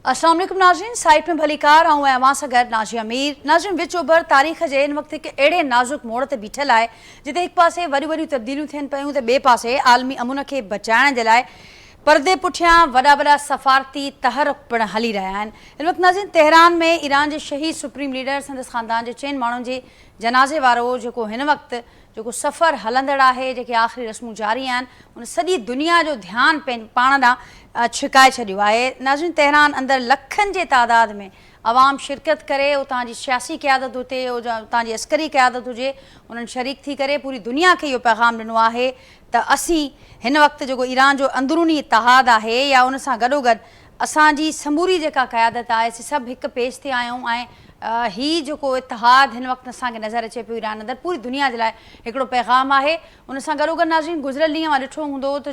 अस्सलाम वालेकुम नाज़रीन, साइट में भली कार आऊं अवां सां गॾु नाज़ी अमीर। नाज़रीन, विच ओभर तारीख़ जे इन वक़्तु हिकु अहिड़े नाज़ुक मोड़ ते बीठल आहे जिते हिकु पासे वॾियूं वॾियूं तब्दीलियूं थियनि पियूं त ॿिए पासे आलमी अमुन खे बचाइण जे लाइ पर्दे पुठियां वॾा वॾा सफ़ारती तहरुक पिणु हली रहिया आहिनि। इन वक़्तु नाज़रीन, तेहरान में ईरान जे शहीद सुप्रीम लीडर संदसि ख़ानदान जे 4 माण्हुनि जे जनाज़े वारो जेको हिन वक़्तु जेको सफ़र हलंदड़ आहे, जेके आख़िरी रस्मूं जारी आहिनि, उन सॼी दुनिया जो ध्यानु पाण ॾांहुं छिकाए छॾियो आहे। नाज़रीन, तेहरान अंदरि लखनि जे तादाद में आवाम शिरकत करे, उतां जी सियासी क़यादत हुजे, उतां जी अस्करी क़यादत हुजे, उन्हनि शरीक थी करे पूरी दुनिया खे इहो पैगाम ॾिनो आहे त असीं हिन वक़्तु जेको ईरान जो अंदरूनी इतिहाद आहे या उन सां गॾोगॾु असांजी समूरी जेका क़यादत आहे, असीं सभु हिकु पेज ते आहियूं ऐं ही जेको इतिहाद हिन वक़्तु असांखे नज़र अचे पियो ईरान अंदरि, पूरी दुनिया जे लाइ हिकिड़ो पैगाम आहे। उन सां गॾोगॾु नाज़रीन, गुज़िरियल ॾींहं मां ॾिठो हूंदो त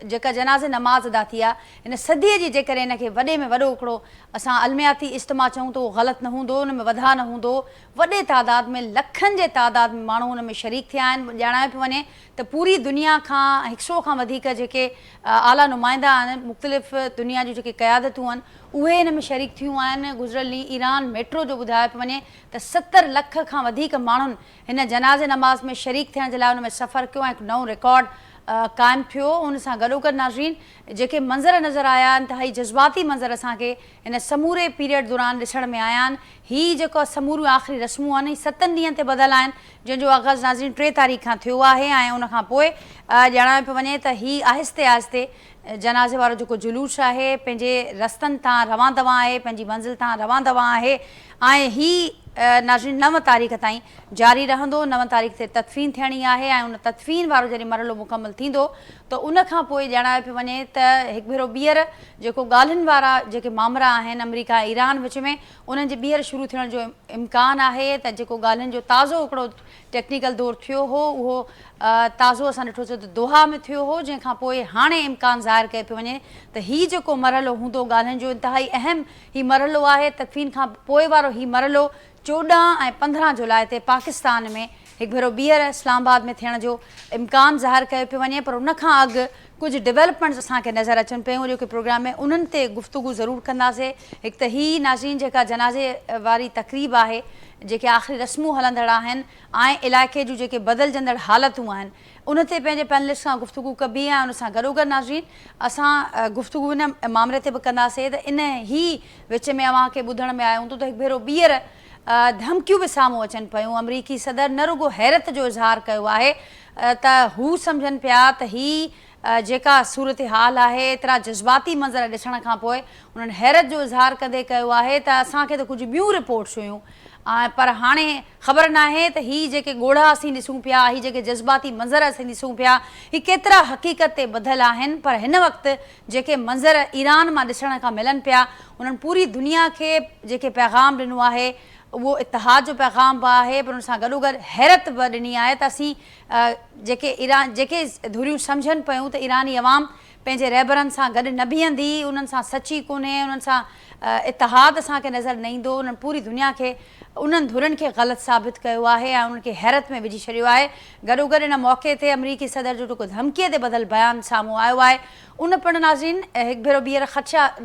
जेका जनाज़े नमाज़ अदा थी आहे हिन सदीअ जी, जेकॾहिं हिनखे वॾे में वॾो हिकिड़ो असां अलमियाती इज्तिमा चऊं त उहो ग़लति न हूंदो, उन में वधा न हूंदो। वॾे तादाद में, लखनि जे तादाद में माण्हू उन में शरीक थिया आहिनि। ॼाणाए पियो वञे त पूरी दुनिया खां 100 खां वधीक जेके आला नुमाइंदा आहिनि, मुख़्तलिफ़ दुनिया जूं जेके क़यादतूं आहिनि, उहे हिन में शरीक थियूं आहिनि। गुज़िरियल ॾींहुं ईरान मेट्रो जो ॿुधायो पियो वञे त 70 लख खां वधीक माण्हुनि हिन जनाज़े नमाज़ में शरीक थियण जे लाइ उन में सफ़र कयो ऐं हिकु नओं रिकॉर्ड क़ाइमु थियो। उन सां गॾोगॾु नाज़रीन, जेके मंज़र नज़र आया, इंतिहाई जज़्बाती मंज़र असांखे हिन समूरे पीरियड दौरान ॾिसण में आया आहिनि। हीअ जेको समूरियूं आख़िरी रस्मूं आहिनि, 7 ॾींहंनि ते ॿधल आहिनि, जंहिंजो आगाज़ नाज़रीन 3 तारीख़ खां थियो आहे ऐं उनखां पोइ ॼाणायो पियो वञे त हीअ आहिस्ते आहिस्ते जनाज़े वारो जेको जुलूस आहे पंहिंजे रस्तनि तां रवां दवां आहे, पंहिंजी मंज़िल तां रवां दवां आहे ऐं हीअ नाज़रीन 9 तारीख़ ताईं जारी रहंदो। 9 तारीख़ ते तदफ़ीन थियणी आहे ऐं उन तदफ़ीन वारो जॾहिं मरहलो मुकमल थींदो त उनखां पोइ ॼाणायो पियो वञे त हिकु भेरो ॿीहर जेको ॻाल्हियुनि वारा जेके मामला आहिनि अमेरिका ऐं ईरान विच में, उन्हनि जे ॿीहर शुरू थियण जो इम्कानु आहे। त जेको ॻाल्हियुनि जो ताज़ो हिकिड़ो टेक्निकल दौरु थियो हो, उहो ताज़ो असां ॾिठोसीं त दोहा में थियो हो, जंहिंखां पोइ हाणे इम्कानु ज़ाहिर कयो पियो वञे त हीअ जेको मरहलो हूंदो ॻाल्हियुनि जो, इंतिहाई अहम हीअ मरहलो आहे। तदफ़ीन खां पोइ वारो हीअ मरहलो 14 ऐं 15 जुलाई ते पाकिस्तान में हिकु भेरो ॿीहर इस्लामाबाद में थियण जो इम्कानु ज़ाहिर कयो पियो वञे। पर उनखां अॻु कुझु डेवलपमेंट्स असांखे नज़र अचनि पियूं, जेके प्रोग्राम में उन्हनि ते गुफ़्तगू ज़रूरु कंदासीं। हिकु त हीअ नाज़रीन जेका जनाज़े वारी तक़रीब आहे, जेके आख़िरी रस्मूं हलंदड़ आहिनि ऐं इलाइक़े जूं जेके बदिलजंदड़ हालतूं आहिनि, उन ते पंहिंजे पैनलिस्ट सां गुफ़्तगू कबी ऐं उन सां गॾोगॾु नाज़रीन असां गुफ़्तगू इन मामले ते बि कंदासीं त इन ही विच में अव्हांखे ॿुधण में आयो हूंदो त हिकु भेरो ॿीहर धमकियूं बि साम्हूं अचनि पियूं। अमरीकी सदर न रुगो हैरत जो इज़हार कयो आहे त हू सम्झनि पिया त हीअ जेका सूरत हाल आहे, एतिरा जज़्बाती मंज़र ॾिसण खां पोइ उन्हनि हैरत जो इज़हार कंदे कयो आहे त असांखे त कुझु ॿियूं रिपोर्ट्स हुयूं, पर हाणे ख़बर नाहे त हीअ जेके ॻोढ़ा असीं ॾिसूं पिया, हीअ जेके जज़्बाती मंज़र असीं ॾिसूं पिया, हीअ केतिरा हक़ीक़त ते ॿधल आहिनि। पर हिन वक़्तु जेके मंज़र ईरान मां ॾिसण खां मिलनि पिया, उन्हनि पूरी दुनिया खे जेके पैगाम ॾिनो आहे, उहो इतिहाद जो पैगाम बि आहे, पर उन सां गॾोगॾु हैरत बि ॾिनी आहे त असीं जेके धुरियूं सम्झनि पियूं त ईरानी अवाम पंहिंजे रहबरनि सां गॾु न बीहंदी, उन्हनि सां सची कोन्हे, उन्हनि सां इतिहाद असांखे नज़र न ईंदो, उन्हनि पूरी दुनिया खे उन्हनि धुरनि खे ग़लति साबित कयो आहे ऐं उन्हनि खे हैरत में विझी छॾियो आहे। गॾोगॾु इन मौक़े ते अमरीकी सदर जो जेको धमकीअ ते ॿधल बयानु साम्हूं आयो आहे, उन पिणु नाज़रीन हिकु भेरो ॿीहर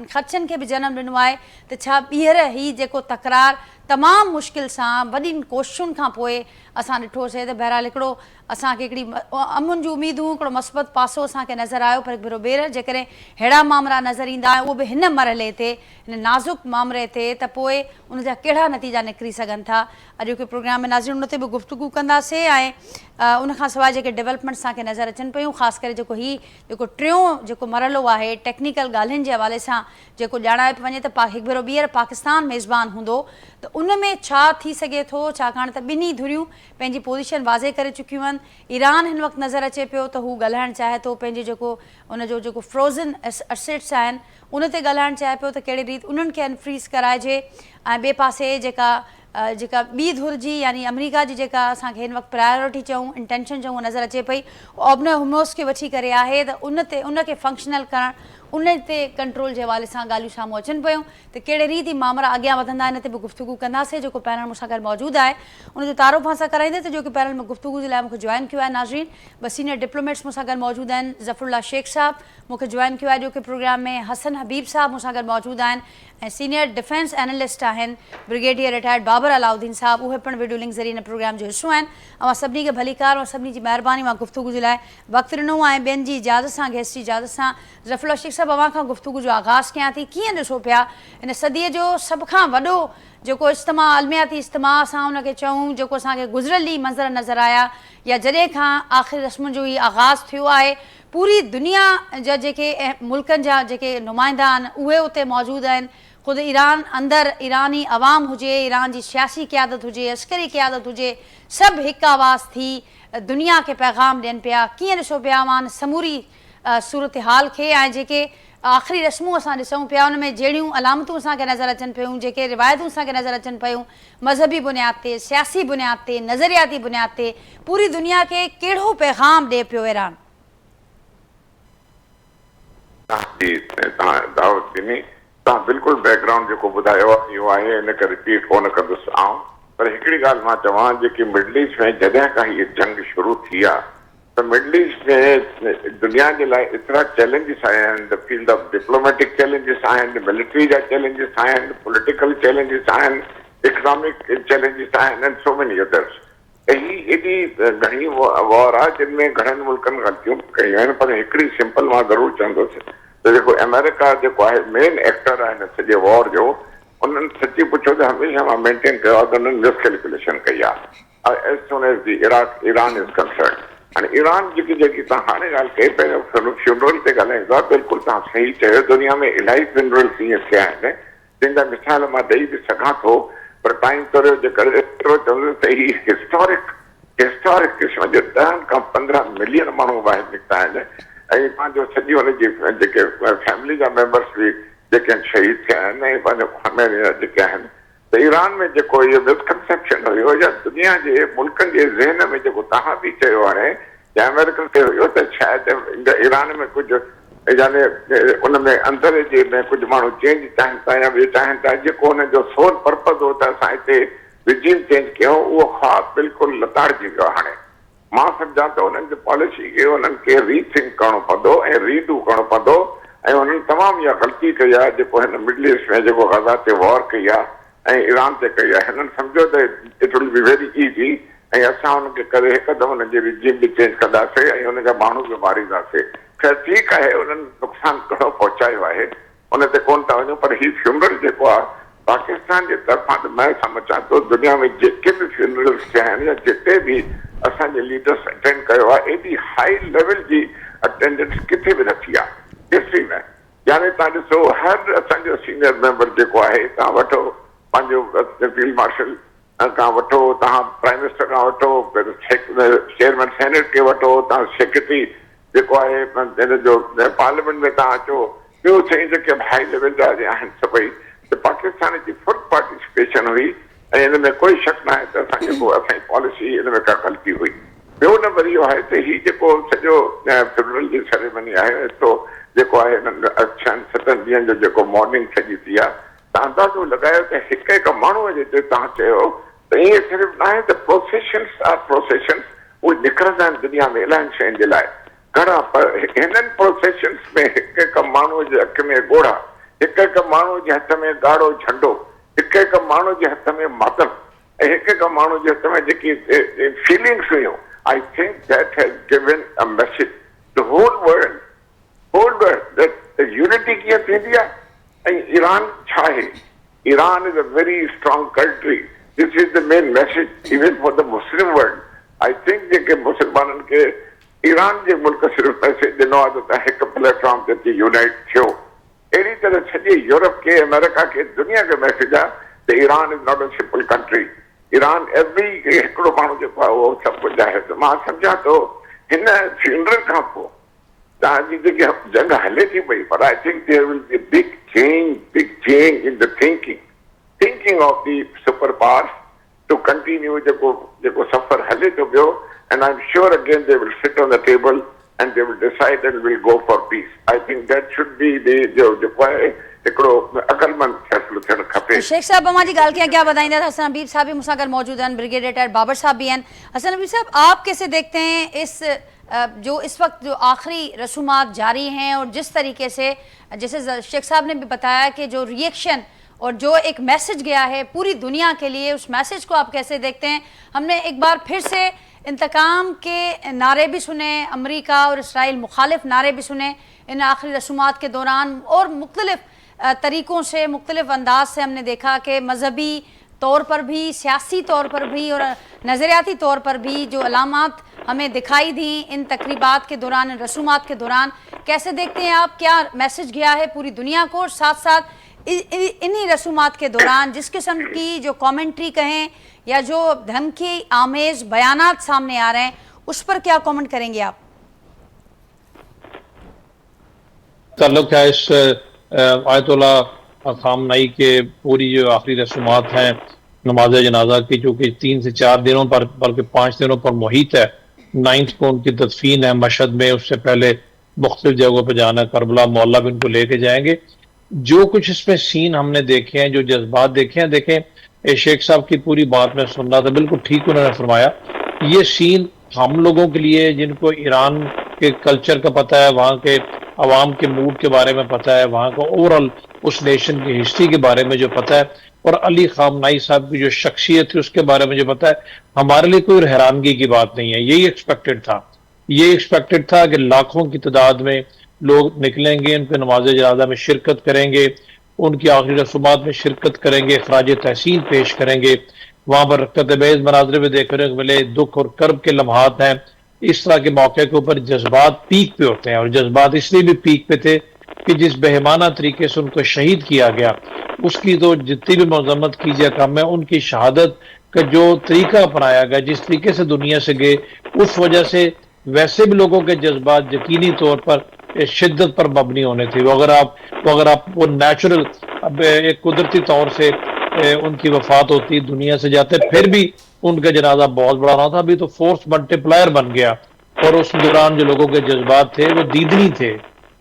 ख़दशनि खे बि जनमु ॾिनो आहे त छा ॿीहर हीअ जेको तकरार तमामु मुश्किल सां वॾियुनि कोशिशुनि खां पोइ असां ॾिठोसीं त बहरहाल हिकिड़ो असांखे हिकिड़ी अमुन जूं उमीदूं, हिकिड़ो मस्बत पासो असांखे नज़र आयो। पर हिकु भेरो ॿीहर जेकॾहिं अहिड़ा मामला नज़र ईंदा ऐं उहो बि हिन मरहले ते, हिन नाज़ुक मामले ते, त पोइ उनजा कहिड़ा नतीजा निकिरी सघनि था। अॼु के प्रोग्राम में नाज़रीन उन ते बि गुफ़्तगू कंदासीं ऐं उनखां सवाइ जेके डेवलपमेंट्स असांखे नज़र अचनि पियूं, ख़ासि करे जेको जेको टियों जेको मरहलो आहे टेक्निकल ॻाल्हियुनि जे हवाले सां जेको ॼाणायो पियो वञे त हिकु भेरो ॿीहर पाकिस्तान मेज़बान हूंदो त उन में छा थी सघे थो, छाकाणि त ॿिन्ही धुरियूं पंहिंजी पोज़ीशन वाज़े करे चुकियूं आहिनि। ईरान हिन वक़्तु नज़र अचे पियो त हू ॻाल्हाइणु चाहे थो पंहिंजे जेको उनजो जेको फ्रोज़न एसेट्स आहिनि उन ते ॻाल्हाइणु चाहे पियो त कहिड़ी रीति उन्हनि खे अनफ्रीज़ कराइजे ऐं ॿिए पासे जेका ॿी धुर जी यानी अमेरिका जी जेका असांखे हिन वक़्तु प्रायोरिटी चऊं, इंटेंशन चऊं, नज़र अचे पई ओबनर हुर्मुज़ खे वठी करे आहे त उनखे फंक्शनल करणु, उन ते कंट्रोल जे हवाले सां ॻाल्हियूं साम्हूं अचनि पियूं त कहिड़े रीति मामला अॻियां वधंदा आहिनि ते बि गुफ़्तगू कंदासीं। जेको पैनल मूंसां गॾु मौजूदु आहे उनजो तारुफ़ असां कराईंदे त जेको पैनल में गुफ़्तगू जे लाइ मूंखे जॉइन कयो आहे नाज़रीन ॿ सीनियर डिप्लोमेट्स मूंसां गॾु मौजूदु आहिनि। ज़फ़रुल्ला शेख साहब मूंखे जॉइन कयो आहे ॼोके प्रोग्राम में, हसन हबीब साहब मूंसां गॾु मौजूदु आहिनि ऐं सीनियर डिफेंस एनालिस्ट आहिनि ब्रिगेडियर रिटायर्ड बाबर अलाउद्दीन साहब, उहे पिणु वीडियो लिंक ज़रिए हिन प्रोग्राम जो हिसो आहिनि। ऐं सभिनी खे भलीकार ऐं सभिनी जी महिरबानी, मां गुफ़्तगू जे लाइ वक़्तु ॾिनो आहे ॿियनि जी इजाज़त सां, गेस्ट जी इजाज़त सां। ज़फ़रुल्ला शेख साहब, अवां खां गुफ़्तगू जो आगाज़ कयां थी, कीअं ॾिसो पिया हिन सदीअ जो सभ खां वॾो जेको इज्तिमा, आलमियाती इज्तिमा असां उनखे चऊं, जेको असांखे गुज़िरियल ॾींहुं मंज़र नज़र आया या जॾहिं खां आख़िरी रस्मुनि जो ई आगाज़ थियो आहे, पूरी दुनिया जा जेके मुल्कनि जा जेके नुमाइंदा आहिनि उहे उते मौजूदु आहिनि। ख़ुदि ईरान अंदरि ईरानी अवाम हुजे, ईरान जी सियासी क़यादत हुजे, अस्करी क़यादत हुजे, सभु हिकु आवाज़ थी दुनिया खे पैगाम ॾियनि पिया। कीअं ॾिसो पिया अवां समूरी सूरत हाल खे ऐं जेके आख़िरी रस्मूं असां ॾिसूं पिया उन में जहिड़ियूं अलामतूं असांखे नज़र अचनि पियूं, जेके रिवायतूं असांखे नज़र अचनि पियूं मज़हबी बुनियाद ते, सियासी बुनियाद ते, नज़रियाती बुनियाद ते, पूरी दुनिया खे कहिड़ो पैगाम ॾिए पियो ईरान? तव्हां बिल्कुलु बैकग्राउंड जेको ॿुधायो आहे इहो आहे, इन करे रिपीट कोन कंदुसि आउं। पर हिकिड़ी ॻाल्हि मां चवां, जेकी मिडल ईस्ट में जॾहिं खां हीअ जंग शुरू थी आहे त मिडल ईस्ट में दुनिया जे लाइ एतिरा चैलेंजिस आया आहिनि। The field of diplomatic challenges आहिनि, मिलिट्री जा चैलेंजिस आहिनि, पॉलिटिकल चैलेंजिस आहिनि, इकोनॉमिक चैलेंजिस आहिनि एंड सो मेनी अदर्स। ही एॾी घणी वॉर आहे जिन में घणनि मुल्कनि ग़लतियूं कयूं आहिनि। पर हिकिड़ी सिंपल मां ज़रूरु चवंदुसि त जेको अमेरिका जेको आहे मेन एक्टर आहे हिन सॼे वॉर जो, उन्हनि सची पुछो त हमेशह मां मेंटेन कयो आहे त उन्हनि मिसकैलकुलेशन कई आहे as soon as the Iran is concern. हाणे ईरान जेकी तव्हां हाणे ॻाल्हि कई, पहिरियों फ्यूनरल ते ॻाल्हाईंदा, बिल्कुलु तव्हां सही चयो। दुनिया में इलाही फ्यूनरल्स ईअं थिया आहिनि जंहिंजा मिसाल मां ॾेई बि सघां थो, पर टाइम तुरियो जे करे एतिरो चवंदुसि त ही हिस्टोरिक क़िस्म जो 10 खां 15 मिलियन माण्हू ॿाहिरि निकिता आहिनि ऐं पंहिंजो सॼी हुनजी जेके फैमिली जा मेंबर्स बि जेके शहीद थिया आहिनि ऐं पंहिंजो खामे जेके आहिनि। त ईरान में जेको इहो मिसकंसेप्शन हुयो या दुनिया जे मुल्कनि जे ज़हन में जेको तव्हां बि चयो हाणे या अमेरिकन ते हुयो त शायदि ईरान में कुझु यानी उन में अंदरि जे में कुझु माण्हू चेंज चाहिनि था या ॿियो चाहिनि था, जेको हुनजो सोल पर्पज़ हो त असां हिते रिजीम चेंज कयूं, उहो ख़्वाबु बिल्कुलु लताड़जी वियो। हाणे मां सम्झां त हुननि जी पॉलिसी खे हुननि खे रीथिंक करणो पवंदो ऐं रीडू करणो पवंदो ऐं हुननि तमामु इहा ग़लती कई आहे जेको हिन मिडल ईस्ट में जेको गज़ा ते वॉर कई आहे ऐं ईरान ते कई आहे। हिननि सम्झो त it will be very easy ऐं असां हुनखे करे हिकदमि हुनजी रिजीम बि चेंज कंदासीं ऐं हुनजा माण्हू बि मारींदासीं। ख़ैर ठीकु आहे, हुननि नुक़सानु घणो पहुचायो आहे, उन ते कोन था वञूं। पर हीउ फ्यूनरल जेको आहे पाकिस्तान जे तरफ़ां त मैं सम्झां थो दुनिया में जेके बि फ्यूनरल्स थिया आहिनि या जिते बि असांजे लीडर्स अटेंड कयो आहे, एॾी हाई लेवल जी अटेंडेंस किथे बि न थी आहे हिस्ट्री में। यानी तव्हां ॾिसो हर असांजो सीनियर मेंबर जेको आहे, तव्हां वठो पंहिंजो फील्ड मार्शल खां वठो, तव्हां प्राइम मिनिस्टर खां वठो, चेयरमैन सेनेट खे वठो, तव्हां सेक्रेटरी जेको आहे हिन जो पार्लियामेंट में तव्हां अचो, ॿियो शयूं जेके हाई लेवल जा आहिनि सभई, त पाकिस्तान जी फुल पार्टिसिपेशन हुई ऐं हिन में कोई शक न आहे त असांजी पॉलिसी हिन में का ग़लती हुई। ॿियो नंबर इहो आहे त हीउ जेको सॼो फ्यूनरल जी सेरेमनी आहे तो जेको आहे 6-7 ॾींहंनि जो जेको मॉर्निंग सॼी थी आहे, तव्हां अंदाज़ो लॻायो त हिकु माण्हूअ जे हिते तव्हां चयो त ईअं सिर्फ़ु न आहे त प्रोसेशन्स उहे निकिरंदा आहिनि दुनिया में इलाही शयुनि जे लाइ घणा, पर हिननि प्रोसेशन्स में हिकु माण्हूअ जे अख में ॻोढ़ा, हिकु माण्हू जे हथ में ॻाढ़ो झंडो, हिकु माण्हू जे हथ में मातम ऐं हिकु माण्हू जे हथ में जेकी फीलिंग्स हुयूं, I think that has given a message to whole world that unity कीअं थींदी आहे। ऐं ईरान छा आहे? Iran is a very strong country. This is the main message even for the Muslim world. I think जेके मुस्लमाननि खे Iran जे मुल्क सिर्फ़ु मैसेज ॾिनो आहे त हिकु प्लेटफॉर्म ते अची यूनाइट थियो। अहिड़ी तरह सॼे यूरोप खे, अमेरिका खे, दुनिया खे मैसेज आहे त Iran is not a simple country. Iran every हिकिड़ो माण्हू जेको आहे उहो सभु कुझु आहे। त मां सम्झां थो हिन फ्यूनरल खां पोइ तव्हांजी जेकी जंग हले थी पई, पर I think there will be big change in the thinking of the super powers to continue जेको सफ़र हले थो पियो। And I'm sure again they will sit on the table and they will decide and will go for peace. I think that should be the जेको आहे हिकिड़ो अकलमंद फ़ैसिलो थियणु खपे। शेख साहब अमा जी ॻाल्हि कीअं क्या ॿुधाईंदा हसन हबीब साहब भी मूंसां गॾु मौजूद हैं, ब्रिगेडियर रिटायर्ड बाबर साहब भी हैं। हसन हबीब साहब, आप कैसे देखते हैं इस जो इस वक्त जो आखिरी रसूमात जारी हैं और जिस तरीके से जैसे शेख साहब ने भी बताया कि जो रिएक्शन और जो एक मैसेज गया है पूरी दुनिया के लिए, उस मैसेज को आप कैसे देखते हैं? हमने एक बार फिर से इंतकाम के नारे भी सुने, अमेरिका और इसराइल मुखालिफ नारे भी सुने इन आखिरी रसूमात के दौरान, और मुख्तलिफ तरीक़ों से मुख्तलिफ अंदाज से हमने देखा कि मजहबी तौर पर भी, सियासी तौर पर भी और नज़रियाती तौर पर भी जो अलामात हमें दिखाई दी इन तकरीबात के दौरान, इन रसूमात के दौरान। कैसे देखते हैं आप, क्या मैसेज गया है पूरी दुनिया को? और साथ साथ इन्हीं रसूमात के दौरान जिस किस्म की जो कमेंट्री कहें या जो धमकी आमेज बयानात सामने आ रहे हैं, उस पर क्या कमेंट करेंगे आप? ताल्लुक है इस आयतुल्ला खामनई के पूरी जो आखिरी रसूमात हैं नमाज जनाजा की, जो कि 3 से 4 दिनों पर बल्कि 5 दिनों पर मुहित है। 9 को उनकी तदफीन है मशहद में, उससे पहले मुख्तलिफ जगहों पर जाना, करबला मोहल्ला भी उनको लेके जाएंगे। जो कुछ इसमें सीन हमने देखे हैं, जो जज्बात देखे हैं, देखें शेख साहब की पूरी बात में सुन रहा था, बिल्कुल ठीक उन्होंने फरमाया। ये सीन हम लोगों के लिए जिनको ईरान के कल्चर का पता है, वहाँ के अवाम के मूड के बारे में पता है, वहाँ का ओवरऑल उस नेशन की हिस्ट्री के बारे में जो पता है, और अली खामनाई साहब की जो शख्सियत थी उसके बारे में जो पता है, हमारे लिए कोई हैरानगी की बात नहीं है। यही एक्सपेक्टेड था, ये एक्सपेक्टेड था कि लाखों की तादाद में लोग निकलेंगे, उनके नमाज जनाजा में शिरकत करेंगे, उनकी आखिरी रसूमात में शिरकत करेंगे, खराज तहसीन पेश करेंगे। वहां पर रकतबेज मनाजरे में देखने को मिले, दुख और कर्ब के लम्हात हैं। इस तरह के मौके के ऊपर जज्बात पीक पे होते हैं, और जज्बात इसलिए भी पीक पे थे कि जिस बेहमाना तरीके से उनको शहीद किया गया, उसकी तो जितनी भी मजम्मत की जाए कम है। उनकी शहादत का जो तरीका अपनाया गया, जिस तरीके से दुनिया से गए, उस वजह से वैसे भी लोगों के जज्बात यकीनी तौर पर शिद्दत पर मबनी होने थे। अगर आप वो नेचुरल एक कुदरती तौर से उनकी वफात होती, दुनिया से जाते, फिर भी उनका जनाजा बहुत बड़ा ना था। अभी तो फोर्स मल्टीप्लायर बन गया, और उस दौरान जो लोगों के जज्बात थे वो दीदनी थे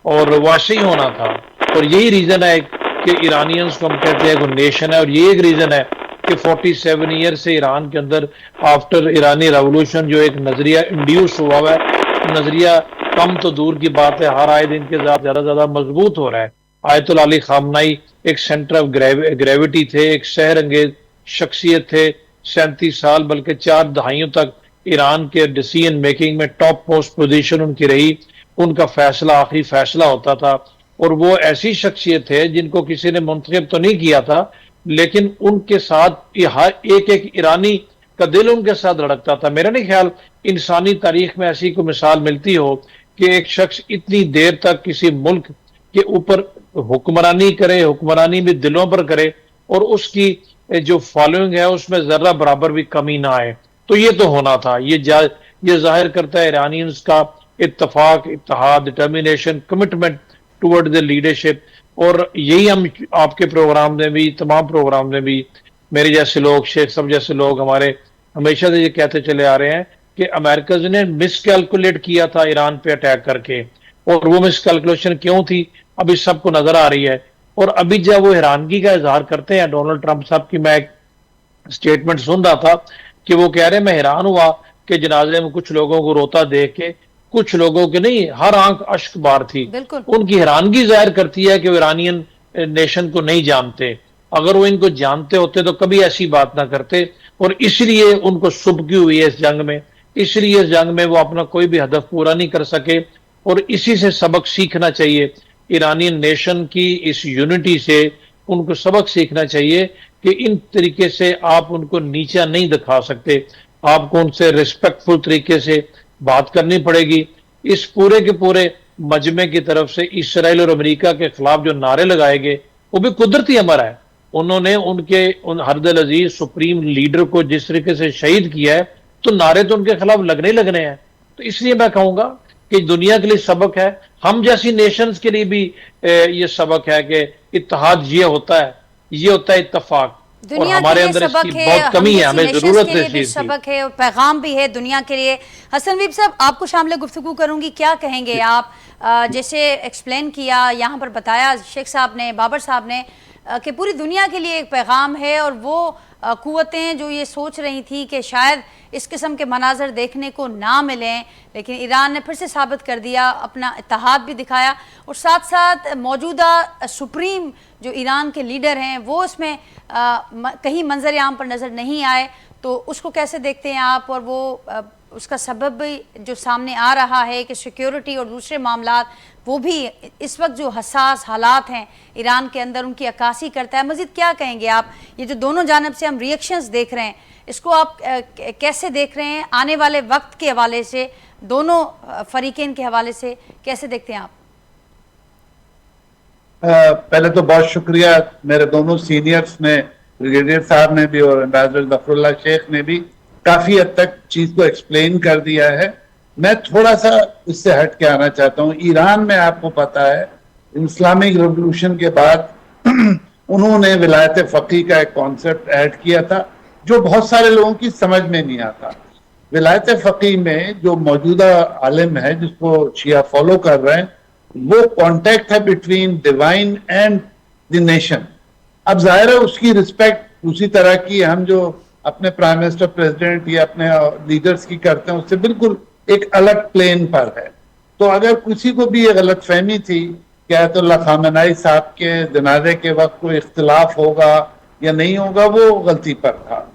और वाशी होना था। और यही रीजन है कि ईरानियंस को हम कहते हैं एक नेशन है, और ये एक रीजन है कि 47 ईयर से ईरान के अंदर आफ्टर ईरानी रेवोल्यूशन जो एक नजरिया इंड्यूस हुआ है, नजरिया कम तो दूर की बात है, हर आए दिन के साथ ज्यादा मजबूत हो रहा है। आयतुल्ला अली खामनाई एक सेंटर ऑफ ग्रेविटी थे, एक शहर अंगेज शख्सियत थे। 37 साल बल्कि 4 दहाइयों तक ईरान के डिसीजन मेकिंग में टॉप मोस्ट पोजीशन उनकी रही। उनका फैसला आखिरी फैसला होता था, और वो ऐसी शख्सियत है जिनको किसी ने मुंतखब तो नहीं किया था, लेकिन उनके साथ एक ईरानी का दिल उनके साथ धड़कता था। मेरा नहीं ख्याल इंसानी तारीख में ऐसी कोई मिसाल मिलती हो कि एक शख्स इतनी देर तक किसी मुल्क के ऊपर हुक्मरानी करे, हुक्मरानी भी दिलों पर करे, और उसकी जो फॉलोइंग है उसमें जर्रा बराबर भी कमी ना आए। तो ये तो होना था। ये जाहिर करता है ईरानियंस का इत्तफाक, इत्तेहाद, determination, commitment toward the leadership. और यही हम आपके प्रोग्राम में भी, तमाम प्रोग्राम में भी, मेरे जैसे लोग, शेख साहब जैसे लोग हमारे हमेशा से ये कहते चले आ रहे हैं कि अमेरिका ने मिसकैलकुलेट किया था ईरान पे अटैक करके, और वो मिसकैलकुलेशन क्यों थी अभी सबको नजर आ रही है। और अभी जब वो हैरानगी का इजहार करते हैं डोनाल्ड ट्रंप साहब की, मैं एक स्टेटमेंट सुन रहा था कि वो कह रहे हैं मैं हैरान हुआ कि जनाजे में कुछ लोगों को रोता देख के, कुछ लोगों के नहीं, हर आंख अश्क बार थी। उनकी हैरानगी जाहिर करती है कि वो ईरानियन नेशन को नहीं जानते। अगर वो इनको जानते होते तो कभी ऐसी बात ना करते, और इसलिए उनको सुबकी हुई है इस जंग में। इसलिए इस जंग में वो अपना कोई भी हदफ पूरा नहीं कर सके, और इसी से सबक सीखना चाहिए ईरानियन नेशन की इस यूनिटी से। उनको सबक सीखना चाहिए कि इन तरीके से आप उनको नीचा नहीं दिखा सकते, आपको उनसे रिस्पेक्टफुल तरीके से बात करनी पड़ेगी। इस पूरे के पूरे मजमे की तरफ से इसराइल और अमेरिका के खिलाफ जो नारे लगाए गए वो भी कुदरती अमर है। उन्होंने उन हरदल अजीज सुप्रीम लीडर को जिस तरीके से शहीद किया है, तो नारे तो उनके खिलाफ लगने हैं। तो इसलिए मैं कहूंगा कि दुनिया के लिए सबक है, हम जैसी नेशंस के लिए भी ये सबक है कि इत्तेहाद ये होता है इत्तफाक। और दुनिया के हमारे लिए अंदर सबक इसकी है, बहुत कमी है, हमें nations जरूरत के है लिए इस भी चीज की। सबक है और पैगाम भी है दुनिया के लिए। हसन हबीब साहब, आपको शामिल गुफ्तगू करूंगी, क्या कहेंगे आप? जैसे एक्सप्लेन किया, यहाँ पर बताया शेख साहब ने, बाबर साहब ने, कि पूरी दुनिया के लिए एक पैगाम है, और वो कुव्वतें जो ये सोच रही थी कि शायद इस किस्म के मनाजर देखने को ना मिलें, लेकिन ईरान ने फिर से साबित कर दिया, अपना इत्तेहाद भी दिखाया, और साथ साथ मौजूदा सुप्रीम जो ईरान के लीडर हैं वो इसमें कहीं मंजर आम पर नज़र नहीं आए। तो उसको कैसे देखते हैं आप? और वो उसका सबब भी जो सामने आ रहा है कि सिक्योरिटी और दूसरे मामलात, वो भी इस वक्त जो हसास हालात हैं ईरान के अंदर, उनकी अक्कासी करता है। मज़ीद क्या कहेंगे आप? ये जो दोनों जानब से हम रिएक्शंस देख रहे हैं, इसको आप कैसे देख रहे हैं? आने वाले वक्त के हवाले से, दोनों फरीकें के हवाले से कैसे देखते हैं आप? पहले तो बहुत शुक्रिया मेरे दोनों सीनियर्स ने, ब्रिगेडियर साहब ने भी और एम्बेसडर जफरुल्लाह शेख ने भी काफी हद तक चीज को एक्सप्लेन कर दिया है। मैं थोड़ा सा इससे हट के आना चाहता हूँ। ईरान में आपको पता है इस्लामिक रिवॉल्यूशन के बाद उन्होंने विलायत फ़क़ीह का एक कॉन्सेप्ट ऐड किया था जो बहुत सारे लोगों की समझ में नहीं आता। विलायत फ़क़ीह में जो मौजूदा आलिम है जिसको शिया फॉलो कर रहे हैं, वो कॉन्टेक्ट है between divine and the nation. अब जाहिर है उसकी रिस्पेक्ट उसी तरह की हम जो अपने प्राइम मिनिस्टर, प्रेसिडेंट या अपने लीडर्स की करते हैं उससे बिल्कुल एक अलग प्लेन पर है। तो अगर किसी को भी ये गलत फहमी थी कि आयतुल्लाह खामेनी साहब के जनाजे के वक्त कोई इख्तिलाफ होगा या नहीं होगा, वो गलती पर था।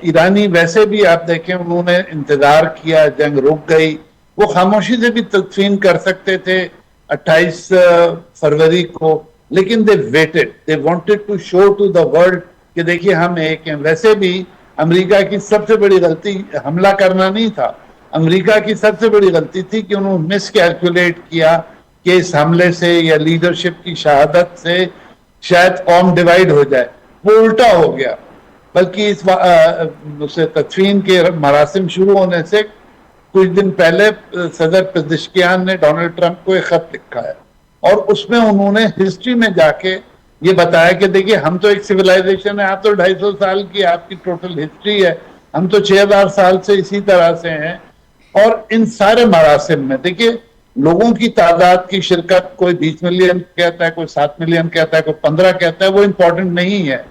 ईरानी वैसे भी आप देखें उन्होंने इंतजार किया, जंग रुक गई। वो खामोशी से भी तदफीन कर सकते थे 28 फरवरी को, लेकिन they waited, they wanted to show to the world कि देखिए हम एक हैं। वैसे भी अमेरिका की सबसे बड़ी गलती हमला करना नहीं था, अमेरिका की सबसे बड़ी गलती थी कि उन्होंने मिसकैलकुलेट किया कि इस हमले से या लीडरशिप की शहादत से शायद कौम डिवाइड हो जाए। वो उल्टा हो गया, बल्कि इस तदफीन के मरासिम शुरू होने से कुछ दिन पहले सदर पेज़ेश्कियान ने डोनाल्ड ट्रंप को एक खत लिखा है और उसमें उन्होंने हिस्ट्री में जाके ये बताया कि देखिए हम तो एक सिविलाइजेशन है, आप तो 250 साल की आपकी टोटल हिस्ट्री है, हम तो 6000 साल से इसी तरह से हैं। और इन सारे मरासिम में देखिए लोगों की तादाद की शिरकत, कोई 20 मिलियन कहता है, कोई 7 मिलियन कहता है, कोई 15 कहता है, वो इम्पोर्टेंट नहीं है।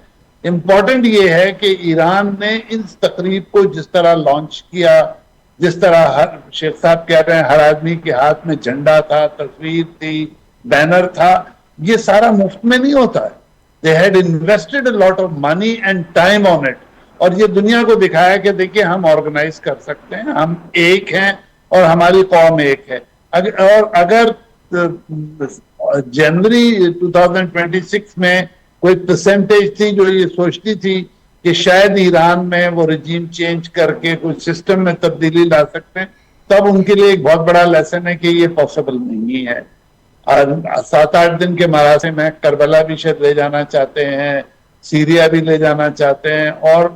इम्पोर्टेंट ये है कि ईरान ने इस तकरीब को जिस तरह लॉन्च किया, जिस तरह हर शेख साहब कह रहे हैं हर आदमी के हाथ में झंडा था, तस्वीर थी, बैनर था, ये सारा मुफ्त में नहीं होता है। They had invested a lot of money and time on it, और ये दुनिया को दिखाया कि देखिए हम ऑर्गेनाइज कर सकते हैं, हम एक हैं और हमारी कौम एक है। अगर जनवरी 2026 में कोई परसेंटेज थी जो ये सोचती थी कि शायद ईरान में वो रजीम चेंज करके कुछ सिस्टम में तब्दीली ला सकते हैं, तब उनके लिए एक बहुत बड़ा लेसन है कि ये पॉसिबल नहीं है। 7-8 दिन के मरासिम में करबला भी शायद ले जाना चाहते हैं, सीरिया भी ले जाना चाहते हैं, और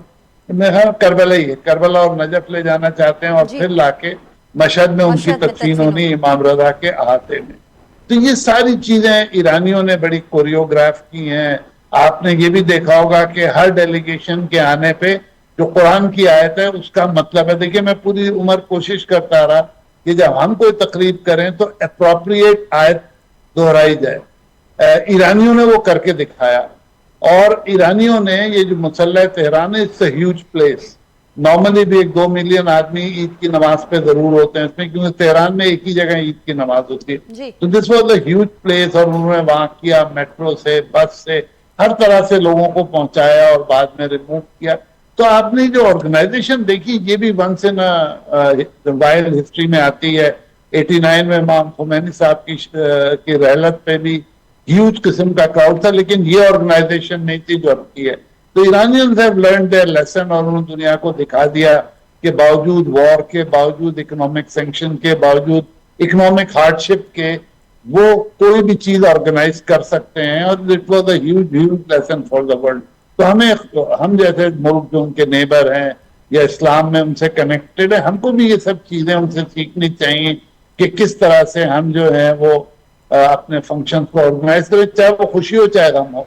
करबला ही है, करबला और नजफ ले जाना चाहते हैं, और फिर लाके मशहद में उनकी तदफीन होनी इमाम रजा के अहाते में। तो ये सारी चीजें ईरानियों ने बड़ी कोरियोग्राफ की हैं। आपने ये भी देखा होगा कि हर डेलीगेशन के आने पे जो कुरान की आयत है उसका मतलब है, देखिए मैं पूरी उम्र कोशिश करता रहा कि जब हम कोई तकरीब करें तो अप्रोप्रिएट आयत दोहराई जाए। ईरानियों ने वो करके दिखाया, और ईरानियों ने ये जो मुसल्ला तेहरान है, it's a huge place. Normally भी 1-2 मिलियन आदमी ईद की नमाज पे जरूर होते हैं इसमें, क्योंकि तेहरान में एक ही जगह ईद की नमाज होती है। तो this was a huge place, और उन्होंने वहां किया, मेट्रो से, बस से, हर तरह से लोगों को पहुंचाया और बाद में रिमूव किया। तो आपने जो ऑर्गेनाइजेशन देखी, ये भी वंस इन वाइल्ड हिस्ट्री में आती है। 89 में इमाम खुमैनी साहब की रहलत पे भी ह्यूज किस्म का क्राउड था, लेकिन ये ऑर्गेनाइजेशन नहीं थी जो अब की है। तो Iranians have learn their lesson, और उन्होंने दुनिया को दिखा दिया कि बावजूद वॉर के, बावजूद इकोनॉमिक सैंक्शन के, बावजूद इकोनॉमिक हार्डशिप के, वो कोई भी चीज ऑर्गेनाइज कर सकते हैं, और it was a huge lesson for the world. तो हम जैसे मुल्क जो उनके नेबर हैं या इस्लाम में उनसे कनेक्टेड है, हमको भी ये सब चीजें उनसे सीखनी चाहिए कि किस तरह से हम जो है वो अपने फंक्शन को ऑर्गेनाइज करें, चाहे वो खुशी हो चाहे गम हो।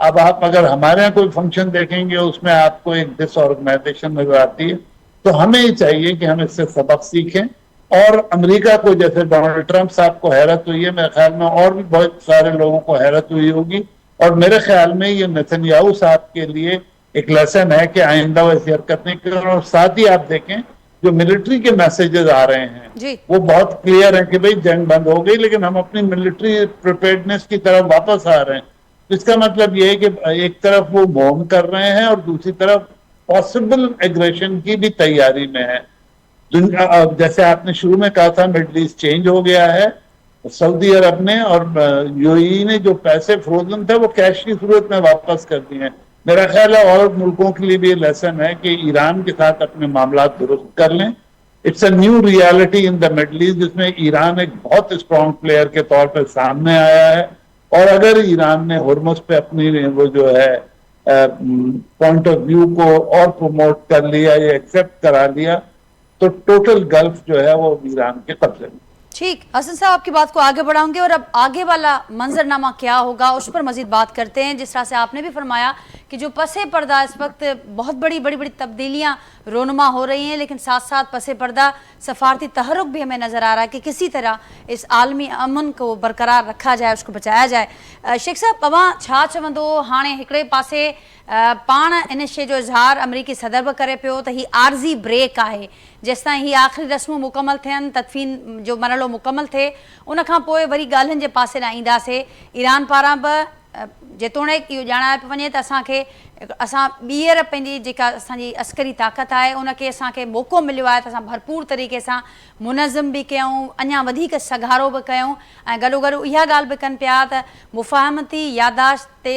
अब आप अगर हमारे यहाँ कोई फंक्शन देखेंगे उसमें आपको एक डिसऑर्गेनाइजेशन नजर आती है, तो हमें ही चाहिए कि हम इससे सबक सीखें। और अमेरिका को, जैसे डोनाल्ड ट्रंप साहब को हैरत हुई है, मेरे ख्याल में और भी बहुत सारे लोगों को हैरत हुई होगी। और मेरे ख्याल में ये नेतन्याहू साहब के लिए एक लेसन है कि आइंदा वैसी हरकत नहीं करें। और साथ ही आप देखें जो मिलिट्री के मैसेजेस आ रहे हैं जी। वो बहुत क्लियर है कि भाई जंग बंद हो गई, लेकिन हम अपनी मिलिट्री प्रिपेयर्डनेस की तरफ वापस आ रहे हैं। इसका मतलब ये है कि एक तरफ वो मौन कर रहे हैं और दूसरी तरफ पॉसिबल एग्रेशन की भी तैयारी में है। जैसे आपने शुरू में कहा था, मिडल ईस्ट चेंज हो गया है। सऊदी अरब ने और यूएई ने जो पैसे फ्रोजन थे वो कैश की सूरत में वापस कर दिए हैं। मेरा ख्याल है और मुल्कों के लिए भी ये लेसन है कि ईरान के साथ अपने मामला दुरुस्त कर लें। It's a new reality in the middle east, जिसमें ईरान एक बहुत स्ट्रॉन्ग प्लेयर के तौर पर सामने आया है। और अगर ईरान ने हुर्मुज़ पे अपनी वो जो है पॉइंट ऑफ व्यू को और प्रमोट कर लिया या एक्सेप्ट करा लिया, तो टोटल गल्फ जो है वो ईरान के कब्जे में। ठीक, हसन साहब आपकी बात को आगे बढ़ाऊंगे और अब आगे वाला मंजरनामा क्या होगा उस पर मजीद बात करते हैं। जिस तरह से आपने भी फरमाया कि जो पसे पर्दा इस वक्त बहुत बड़ी तब्दीलियां रोनुमा हो रही हैं, लेकिन साथ साथ पसे पर्दा सफारती तहरुक भी हमें नज़र आ रहा है कि किसी तरह इस आलमी अमन को बरकरार रखा जाए, उसको बचाया जाए। शेख साहब, तव्हां छा चवंदो? हाणे हिकिड़े पासे पाण इन शइ जो इज़हार अमरीकी सदर बि करे पियो त ही आर्ज़ी ब्रेक आहे, जेसिताईं ही आख़िरी रस्मूं मुकमल थियनि, तदफ़ीन जो मरहलो मुकमल थिए, उन खां पोइ वरी ॻाल्हियुनि जे पासे ॾांहुं ईंदासीं। ईरान पारां बि जेतोणीकि इहो ॼाणाए पियो वञे त असां ॿीहर पंहिंजी जेका असांजी अस्करी ताक़त आहे उनखे असांखे मौक़ो मिलियो आहे त असां भरपूर तरीक़े सां मुनज़म बि कयूं, अञा वधीक सघारो बि कयूं, ऐं गॾो इहा ॻाल्हि बि कनि पिया त मुफ़ाहमती यादाश्त ते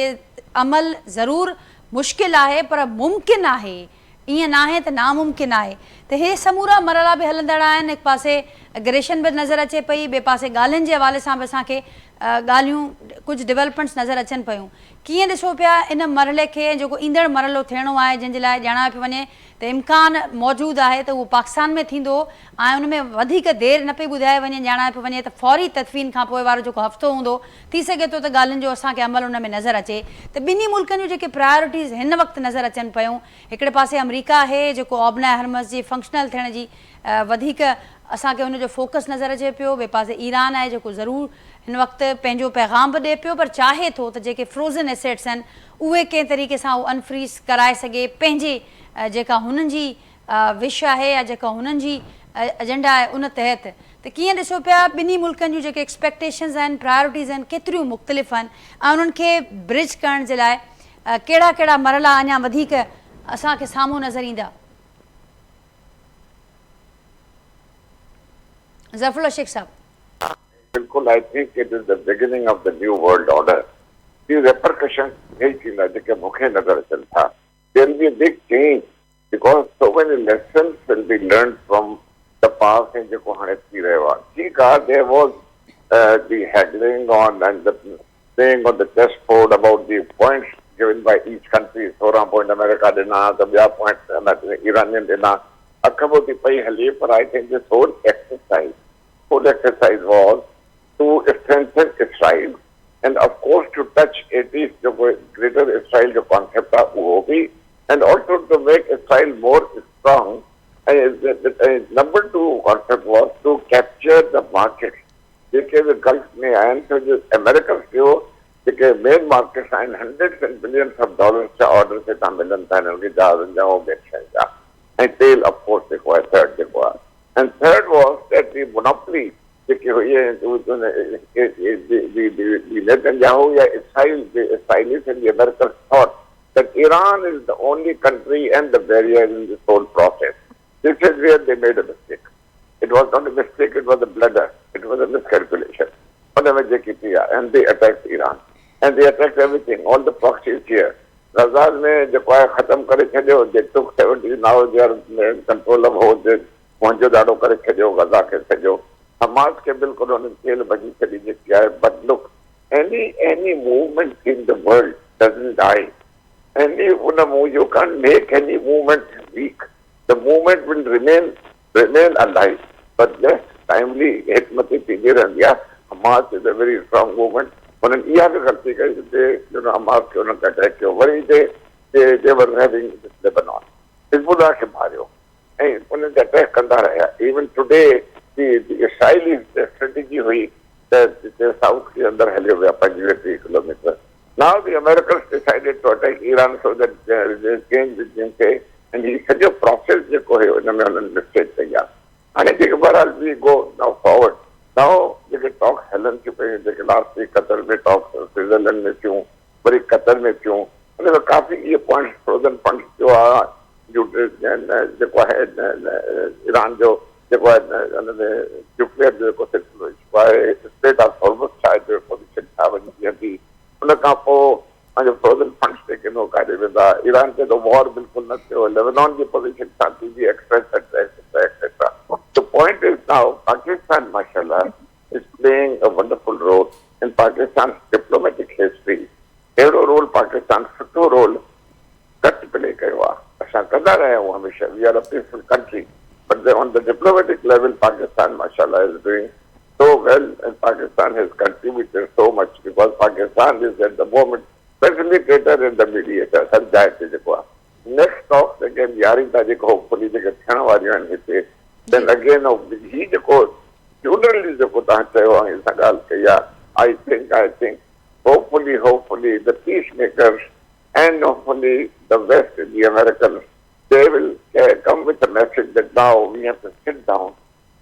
अमल ज़रूरु मुश्किल आहे पर मुमकिन आहे, ईअं नाहे त नामुमकिन आहे। त हे समूरा मरहला बि हलंदड़ आहिनि। हिकु पासे एग्रेशन बि नज़र अचे पई, ॿिए पासे ॻाल्हियुनि जे हवाले सां बि असांखे ॻाल्हियूं कुझु डेवलपमेंट्स नज़र अचनि पियूं। कीअं ॾिसो पिया इन मरहले खे, जेको ईंदड़ मरहलो थियणो आहे, जंहिंजे लाइ ॼाणाए पियो वञे त इम्कान मौजूदु आहे त उहो पाकिस्तान में थींदो ऐं उन में वधीक देरि न पई ॿुधाए वञे, ॼाणाए पियो वञे त फौरी तदफ़ीन खां पोइ वारो जेको हफ़्तो हूंदो, थी सघे थो त ॻाल्हियुनि जो असांखे अमल उन में नज़र अचे। त ॿिन्ही मुल्कनि जूं जेके प्रायोरिटीज़ हिन वक़्तु नज़र अचनि पियूं, हिकिड़े पासे अमरीका आहे जेको ओबना हरमज़ जी फंक्शनल थियण जी वधीक असांखे उनजो फोकस नज़र अचे पियो, ॿिए पासे ईरान आहे जेको ज़रूरु हिन वक़्तु पंहिंजो पैगाम बि ॾिए पियो, पर चाहे थो त जेके फ्रोज़न एसेट्स आहिनि उहे कंहिं तरीक़े सां उहो अनफ्रीज़ कराए सघे, पंहिंजे जेका हुननि जी विश आहे या जेका हुननि जी एजेंडा आहे उन तहत। त कीअं ॾिसो पिया ॿिन्ही मुल्कनि जूं जेके एक्सपेक्टेशन्स आहिनि, प्रायोरिटीज़ आहिनि, केतिरियूं मुख़्तलिफ़ आहिनि ऐं उन्हनि खे ब्रिज करण जे लाइ कहिड़ा कहिड़ा मरहला अञा वधीक असांखे साम्हूं नज़र ईंदा? ज़फ़रुल्लाह शेख साहब। बिल्कुल, I think it is the beginning of the new world order. The repercussion यही थींदा जेके मूंखे नज़र अचनि था। There will be a big change because so many lessons will be learn from the past ऐं जेको हाणे थी रहियो आहे। ठीकु आहे, there was the haggling on and the playing on the chess board about the points given by each country. 16 point America ॾिना त ॿिया पॉइंट ईरानियन ॾिना, अखबो थी पई हली। पर I think this whole exercise was to strengthen Israel and of course to touch at least the greater Israel the concept of UOB and also to make Israel more strong. Number 2 concept was to capture the market. Because the Gulf में ion तो जो America से हो जेके main markets आहिनि hundreds and billions of dollars जा order से तव्हां मिलनि था हिननि खे जहाज़नि जा ऐं ॿियनि शयुनि जा, ऐं तेल ऑफ कोर्स जेको आहे थर्ड जेको आहे। And third was that the monopoly जेकी हुई Netanyahu या Israelis and the Americans thought that Iran is the only country and the barrier in this whole process. This is where they made a mistake. It was not a mistake, it was a blunder. It was a miscalculation. And they attacked Iran. And they attacked everything, all the proxies here. Gaza में जो है खत्म करे छॾियो, they took 70, now they are in control of whole this पहुंचो ॾाढो करे छॾियो, गज़ा खे छॾियो, हमास खे बिल्कुलु हुननि तेल भॼी छॾी जेकी आहे। But look, any movement in the world doesn't die. You can't make any movement weak. The movement will remain alive. But less timely, Hikmati Tidir and Hamas is a very strong movement. उन्होंने इहा बि ग़लती कई जो अमार खे उन्हनि attack कयो worry they were having Lebanon. Hezbollah खे Mario ऐं उन्हनि ते अटैक कंदा रहिया. Even today the Israeli strategy हुई त साउथ के अंदर हलियो विया 25 kilometre. Now the Americans decided to attack Iran so that they change the and he सॼो प्रोसेस जेको हुयो हिन में उन्हनि मिस्टेक कई आहे. हाणे जेके बहरहाल we go now forward now जेके टॉक हलनि थियूं पियूं जेके लास्ट वीक कतर में टॉक स्विट्जरलैंड में थियूं वरी कतर में थियूं उन में काफ़ी इहे पॉइंट्स फ्रोज़न फंड्स जो आहे जेको आहे ईरान जो जेको आहे हुन में न्यूक्लियर जो जेको सिलसिलो आहे स्टेट ऑफ हॉर्मुज़ छा आहे जो पोज़ीशन छा वञी बीहंदी उन खां पोइ पंहिंजो फ्रोज़न फंड्स जेके नो काॾे वेंदा. ईरान ते त वॉर बिल्कुलु न थियो. लेबनान जी पोज़ीशन छा थींदी etcetera. The point is now Pakistan, mashallah, is playing a wonderful role in Pakistan's diplomatic history. अहिड़ो रोल पाकिस्तान सुठो रोल घटि प्ले कयो आहे. असां कंदा रहिया आहियूं हमेशह. We are a peaceful country but on the diplomatic level Pakistan mashallah is doing so well and Pakistan has contributed so much because Pakistan is at the moment facilitator and the mediator. समझाए थी जेको आहे next talk again यारहीं तारीख़ hopefully जेके थियण वारियूं आहिनि हिते then again ही जेको generally जेको तव्हां चयो आहे हिन सां ॻाल्हि कई आहे. I think hopefully the peacemakers and hopefully the West, the Americans, they will come with a message that now we have to sit down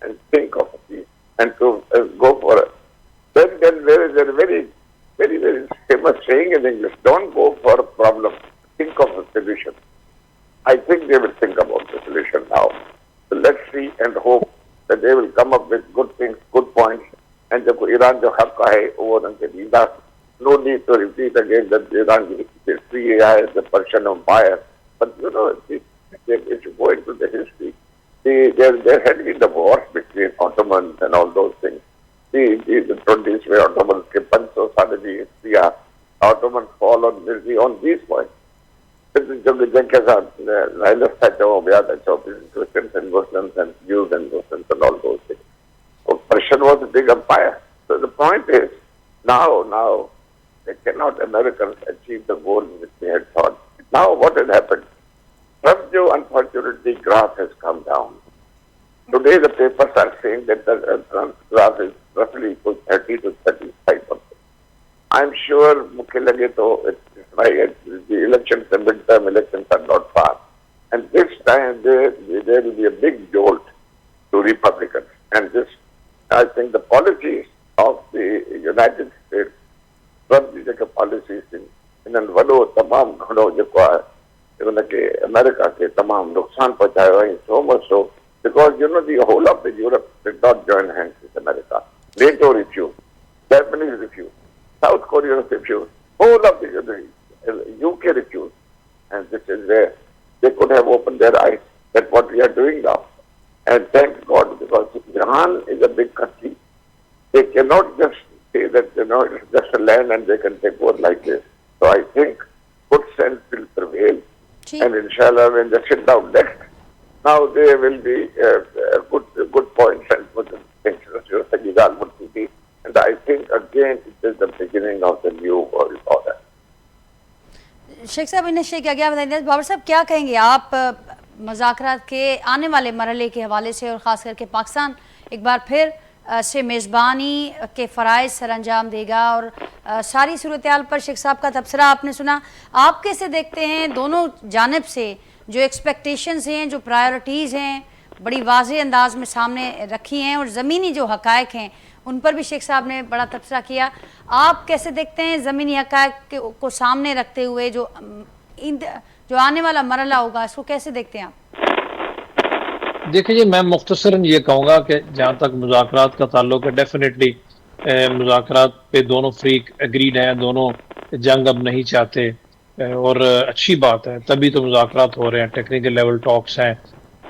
and think of a peace and to go for it. Then there is a very, very, very famous saying in English, don't go for a problem, think of a solution. I think they will think about the solution now. So let's see and hope that they will come up with good things, good points, and the Iran jo haq hai, wo unke deeda. No need to repeat again that Iran history is the Persian Empire. But you know, if you go into the history, there had been the wars between Ottomans and all those things. The 20s where Ottomans came, Pancho Sadadi history, Ottomans fall on these points. Christians and Muslims and Jews and Muslims and all those things. So Persian was a big empire. So the point is, now, they cannot Americans achieve the goal which they had thought. Now what has happened? Trump, unfortunately, graph has come down. Today the papers are saying that the Trump's graph is roughly equal 30 to 35%. I'm sure the elections, the midterm elections are not far. And this time there will be a big jolt to Republicans. And this, I think the policies of the United States, Trump ji JK policies इन्हनि वॾो तमामु घणो जेको आहे उनखे America खे तमामु नुक़सानु पहुचायो आहे. So much so because the whole of the Europe did not join hands with America. NATO refused, Japanese refused, South Korea refused, whole of the UK refused, and this is where they could have opened their eyes at what we are doing now. And thank God, because Iran is a big country. They cannot just say that it's just a land and they can take over like this. So I think good sense will prevail. And inshallah, when they sit down next, now there will be good points and good things. And I think again it is the beginning of the new world order. Sheikh साहब इन्हें शेख क्या बताएंगे बाबर साहब क्या कहेंगे आप मुज़ाकरात के आने वाले मरहले के हवाले से और ख़ास करके पाकिस्तान एक बार फिर से मेज़बानी के फ़राइज़ सर अंजाम देगा और सारी सूरत हाल पर शेख साहब का तबसरा आपने सुना. आप कैसे देखते हैं दोनों जानिब से जो एक्सपेक्टेशंस हैं जो प्रायोरिटीज़ हैं बड़ी वाज़ेह अंदाज में सामने रखी हैं और ज़मीनी जो हक़ाइक़ हैं उन पर भी शेख साहब ने बड़ा तबसरा किया. आप कैसे देखते हैं ज़मीनी हक़ाइक़ को सामने रखते हुए जो आने वाला मरहला होगा इसको कैसे देखते हैं आप? देखिए जी, मैं मुख्तसरन ये कहूँगा कि जहाँ तक मुज़ाकरात का ताल्लुक है, डेफिनेटली मुज़ाकरात पे दोनों फ्रीक एग्रीड हैं, दोनों जंग अब नहीं चाहते और अच्छी बात है, तभी तो मुज़ाकरात हो रहे हैं, टेक्निकल लेवल टॉक्स हैं.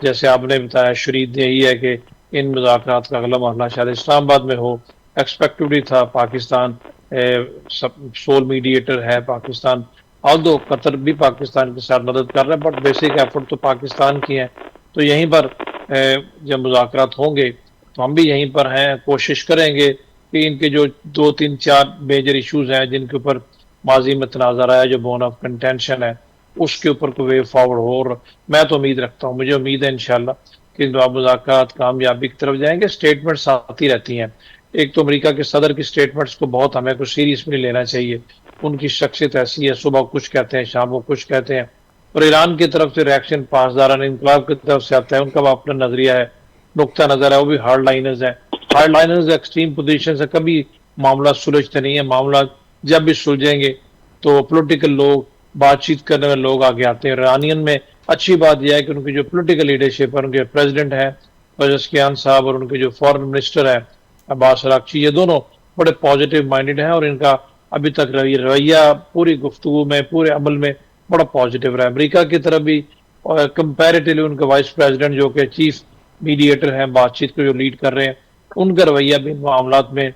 जैसे आपने बताया शुरीद यही है कि इन मुज़ाकरात का अगला मरहला शायद इस्लामाबाद में हो. एक्सपेक्टेड भी था. पाकिस्तान सोल मीडिएटर है पाकिस्तान, ऑल्दो कतर भी पाकिस्तान के साथ मदद कर रहा है, बट बेसिक एफर्ट तो पाकिस्तान की है. तो यहीं पर जब मुज़ाकरात होंगे तो हम भी यहीं पर हैं, कोशिश करेंगे कि इनके जो 2-3-4 मेजर इश्यूज हैं जिनके ऊपर माजी में तनाज़ा रहा है, जो बोन ऑफ कंटेंशन है, उसके ऊपर कोई वे फॉरवर्ड हो। और मैं तो उम्मीद रखता हूँ, मुझे उम्मीद है इंशाल्लाह कि मुज़ाकरात कामयाबी की तरफ जाएंगे। स्टेटमेंट्स आती रहती हैं, एक तो अमेरिका के सदर की स्टेटमेंट्स को बहुत हमें कुछ सीरियसली लेना चाहिए। उनकी शख्सियत ऐसी है, सुबह कुछ कहते हैं, शाम को कुछ कहते हैं। और ईरान की तरफ से रिएक्शन पासदारान इनकलाब की तरफ से आता है, उनका अपना नजरिया है, नुक्ता नजर है, वो भी हार्ड लाइनर्स है। हार्ड लाइनर्स एक्सट्रीम पोजीशन से कभी मामला सुलझते नहीं है। मामला जब भी सुलझेंगे तो पॉलिटिकल लोग, बातचीत करने में लोग आगे आते हैं। ईरानियन में अच्छी बात यह है कि उनकी जो पॉलिटिकल लीडरशिप है, उनके प्रेसिडेंट हैं पजेश्कियान साहब और उनके जो फॉरेन मिनिस्टर है अब्बास अरागची, ये दोनों बड़े पॉजिटिव माइंडेड हैं और इनका अभी तक रवैया पूरी गुफ्तगू में, पूरे अमल में बड़ा पॉजिटिव रहा है। अमेरिका की तरफ भी और कंपैरेटिवली उनके वाइस प्रेसिडेंट जो कि चीफ मीडिएटर हैं, बातचीत को जो लीड कर रहे हैं, उनका रवैया भी मामलात में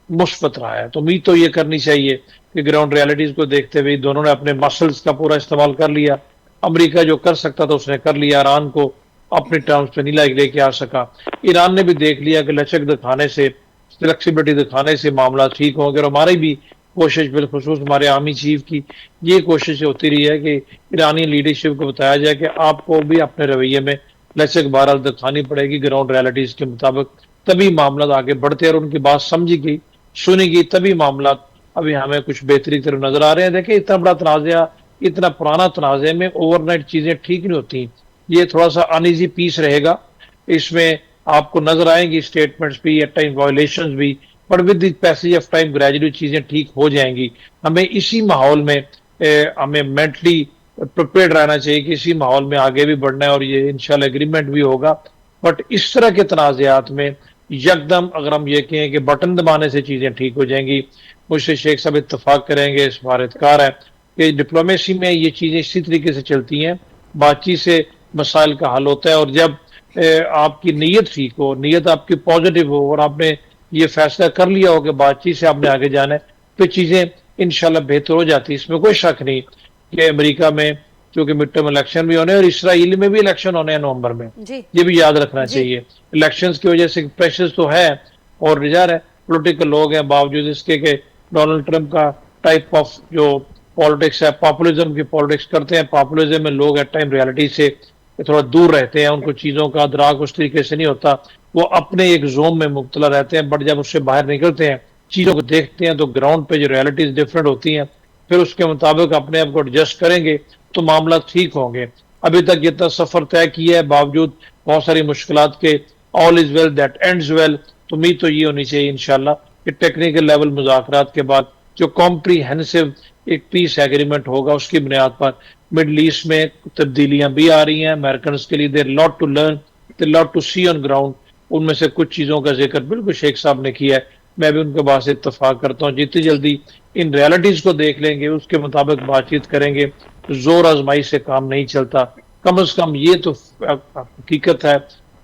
मुस्बत रहा है। तो उम्मीद तो ये करनी चाहिए कि ग्राउंड रियलिटीज को देखते हुए दोनों ने अपने मसल्स का पूरा इस्तेमाल कर लिया। अमेरिका जो कर सकता था उसने कर लिया, ईरान को अपने टर्म्स पे नहीं लेके आ सका। ईरान ने भी देख लिया कि लचक दिखाने से, फ्लेक्सिबिलिटी दिखाने से मामला ठीक होंगे। और हमारी भी कोशिश, बिलखुसूस हमारे आर्मी चीफ की ये कोशिश होती रही है कि ईरानी लीडरशिप को बताया जाए कि आपको भी अपने रवैये में लचक बहरहाल दिखानी पड़ेगी ग्राउंड रियलिटीज के मुताबिक, तभी मामला आगे बढ़ते हैं। और उनकी बात समझी गई, सुनी गई, तभी मामला अभी हमें कुछ बेहतरी की तरफ नजर आ रहे हैं। देखिए, इतना बड़ा तनाज़ा, इतना पुराना तनाज़े में ओवरनाइट चीजें ठीक नहीं होती। ये थोड़ा सा अनईजी पीस रहेगा, इसमें आपको नजर आएंगी स्टेटमेंट्स भी, एट टाइम वायलेशंस भी, but with the passage of time gradually चीजें ठीक हो जाएंगी। हमें इसी माहौल में हमें मेंटली प्रिपेयर्ड रहना चाहिए कि इसी माहौल में आगे भी बढ़ना है और ये इंशाल्लाह एग्रीमेंट भी होगा। बट इस तरह के तनाज़ात में यकदम अगर हम ये कहें कि बटन दबाने से चीजें ठीक हो जाएंगी, मुझसे शेख साहब इत्तफाक करेंगे, सफारतकार है कि डिप्लोमेसी में ये चीजें इसी तरीके से चलती हैं, बातचीत से मसाइल का हल होता है। और जब आपकी नीयत ठीक हो, नीयत आपकी पॉजिटिव हो और आपने ये फैसला कर लिया हो कि बातचीत से आपने आगे जाना है, तो चीजें इंशाल्लाह बेहतर हो जाती है। इसमें कोई शक नहीं कि अमेरिका में क्योंकि मिड टर्म इलेक्शन भी होने और इसराइल में भी इलेक्शन होने हैं नवंबर में, ये भी याद रखना चाहिए। इलेक्शंस की वजह से प्रेशर तो है और रिजर्व है, पोलिटिकल लोग हैं, बावजूद इसके कि डोनाल्ड ट्रंप का टाइप ऑफ जो पॉलिटिक्स है, पॉपुलिज्म की पॉलिटिक्स करते हैं। पॉपुलिज्म में लोग एट टाइम रियलिटी से थोड़ा दूर रहते हैं, उनको चीजों का अदराक उस तरीके से नहीं होता, वो अपने एक जोन में मुब्तला रहते हैं। बट जब उससे बाहर निकलते हैं, चीजों को देखते हैं, तो ग्राउंड पे जो रियलिटीज डिफरेंट होती हैं, फिर उसके मुताबिक अपने आप को एडजस्ट करेंगे तो मामला ठीक होंगे। अभी तक जितना सफर तय किया है, बावजूद बहुत सारी मुश्किलात के, all is well that ends well. तो उम्मीद तो ये होनी चाहिए इंशाल्लाह कि टेक्निकल लेवल मुज़ाकरात के बाद जो कॉम्प्रीहेंसिव एक पीस एग्रीमेंट होगा, उसकी बुनियाद पर मिडल ईस्ट में तब्दीलियां भी आ रही हैं। अमेरिकन के लिए there lot to learn, there lot to see on ground. उनमें से कुछ चीजों का जिक्र बिल्कुल शेख साहब ने किया है, मैं भी उनके बात से इत्तफाक करता हूँ। जितनी जल्दी इन रियलिटीज को देख लेंगे, उसके मुताबिक बातचीत करेंगे, जोर आजमाई से काम नहीं चलता। कम से कम ये तो हकीकत है,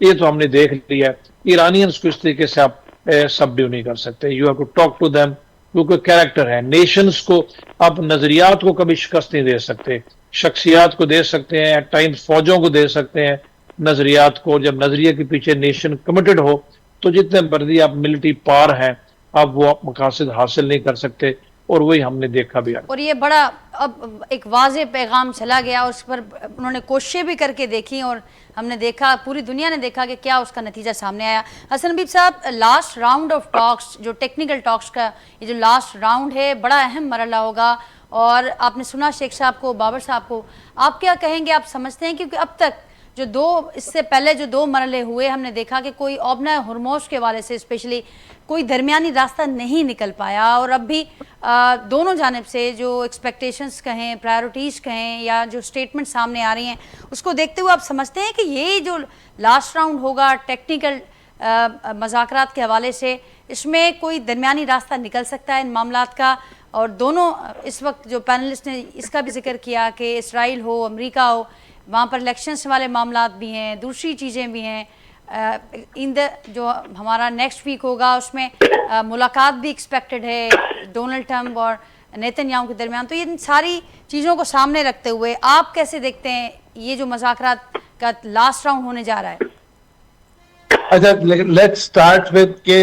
ये तो हमने देख लिया है। ईरानियंस को इस तरीके से आप सबड्यू नहीं कर सकते। You have to talk to them, क्योंकि कैरेक्टर है। नेशंस को आप नजरियात को कभी शिकस्त नहीं दे सकते, शख्सियात को दे सकते हैं, एट टाइम्स फौजों को दे सकते हैं नजरियात को। जब नजरिए के पीछे नेशन कमिटेड हो, तो जितने मर्जी आप मिलिट्री पार हैं, आप वो मकासद हासिल नहीं कर सकते। और वही हमने देखा भी। और ये बड़ा अब एक वाज़े पैगाम चला गया, उस पर उन्होंने कोशिशें भी करके देखी और हमने देखा, पूरी दुनिया ने देखा कि क्या उसका नतीजा सामने आया। हसन हबीब साहब, लास्ट राउंड ऑफ टॉक्स, जो टेक्निकल टॉक्स का ये जो लास्ट राउंड है, बड़ा अहम मरहला होगा। और आपने सुना शेख साहब को, बाबर साहब को, आप क्या कहेंगे? आप समझते हैं क्योंकि अब तक जो इससे पहले जो 2 मरहले हुए, हमने देखा कि कोई ओबना हुरमुज़ के वाले से स्पेशली कोई दरमियानी रास्ता नहीं निकल पाया। और अब भी दोनों जानिब से जो एक्सपेक्टेशंस कहें, प्रायोरिटीज़ कहें, या जो स्टेटमेंट सामने आ रही हैं, उसको देखते हुए आप समझते हैं कि ये जो लास्ट राउंड होगा टेक्निकल मज़ाकरात के हवाले से, इसमें कोई दरमियानी रास्ता निकल सकता है इन मामलात का? और दोनों इस वक्त जो पैनलिस्ट ने इसका भी जिक्र किया कि इसराइल हो, अमेरिका हो, वहाँ पर इलेक्शंस वाले मामलात भी हैं, दूसरी चीज़ें भी हैं। जो हमारा नेक्स्ट वीक होगा, उसमें मुलाकात भी एक्सपेक्टेड है डोनाल्ड ट्रंप और नेतन्याहू के दरमियान। तो इन सारी चीज़ों को सामने रखते हुए आप कैसे देखते हैं ये जो मज़ाकरात का लास्ट राउंड होने जा रहा है? अच्छा, लेट्स स्टार्ट विद के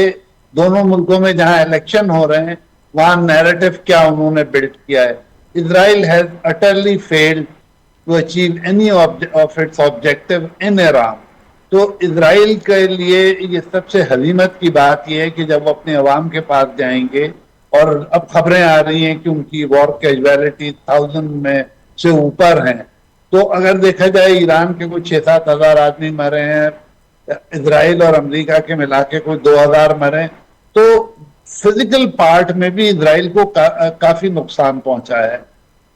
दोनों मुल्कों में जहां इलेक्शन हो रहे हैं वहां नैरेटिव क्या उन्होंने बिल्ड किया है। Israel has utterly failed to achieve any of its objective in Iran. तो इसराइल के लिए ये सबसे हलीमत की बात यह है कि जब वो अपने अवाम के पास जाएंगे, और अब खबरें आ रही हैं कि उनकी वॉर कैजुअलिटी 1000 में से ऊपर हैं, तो अगर देखा जाए ईरान के कुछ 6-7 हजार आदमी मरे हैं, इसराइल और अमेरिका के मिला के कोई 2000 मरे, तो फिजिकल पार्ट में भी इसराइल को काफी नुकसान पहुंचा है।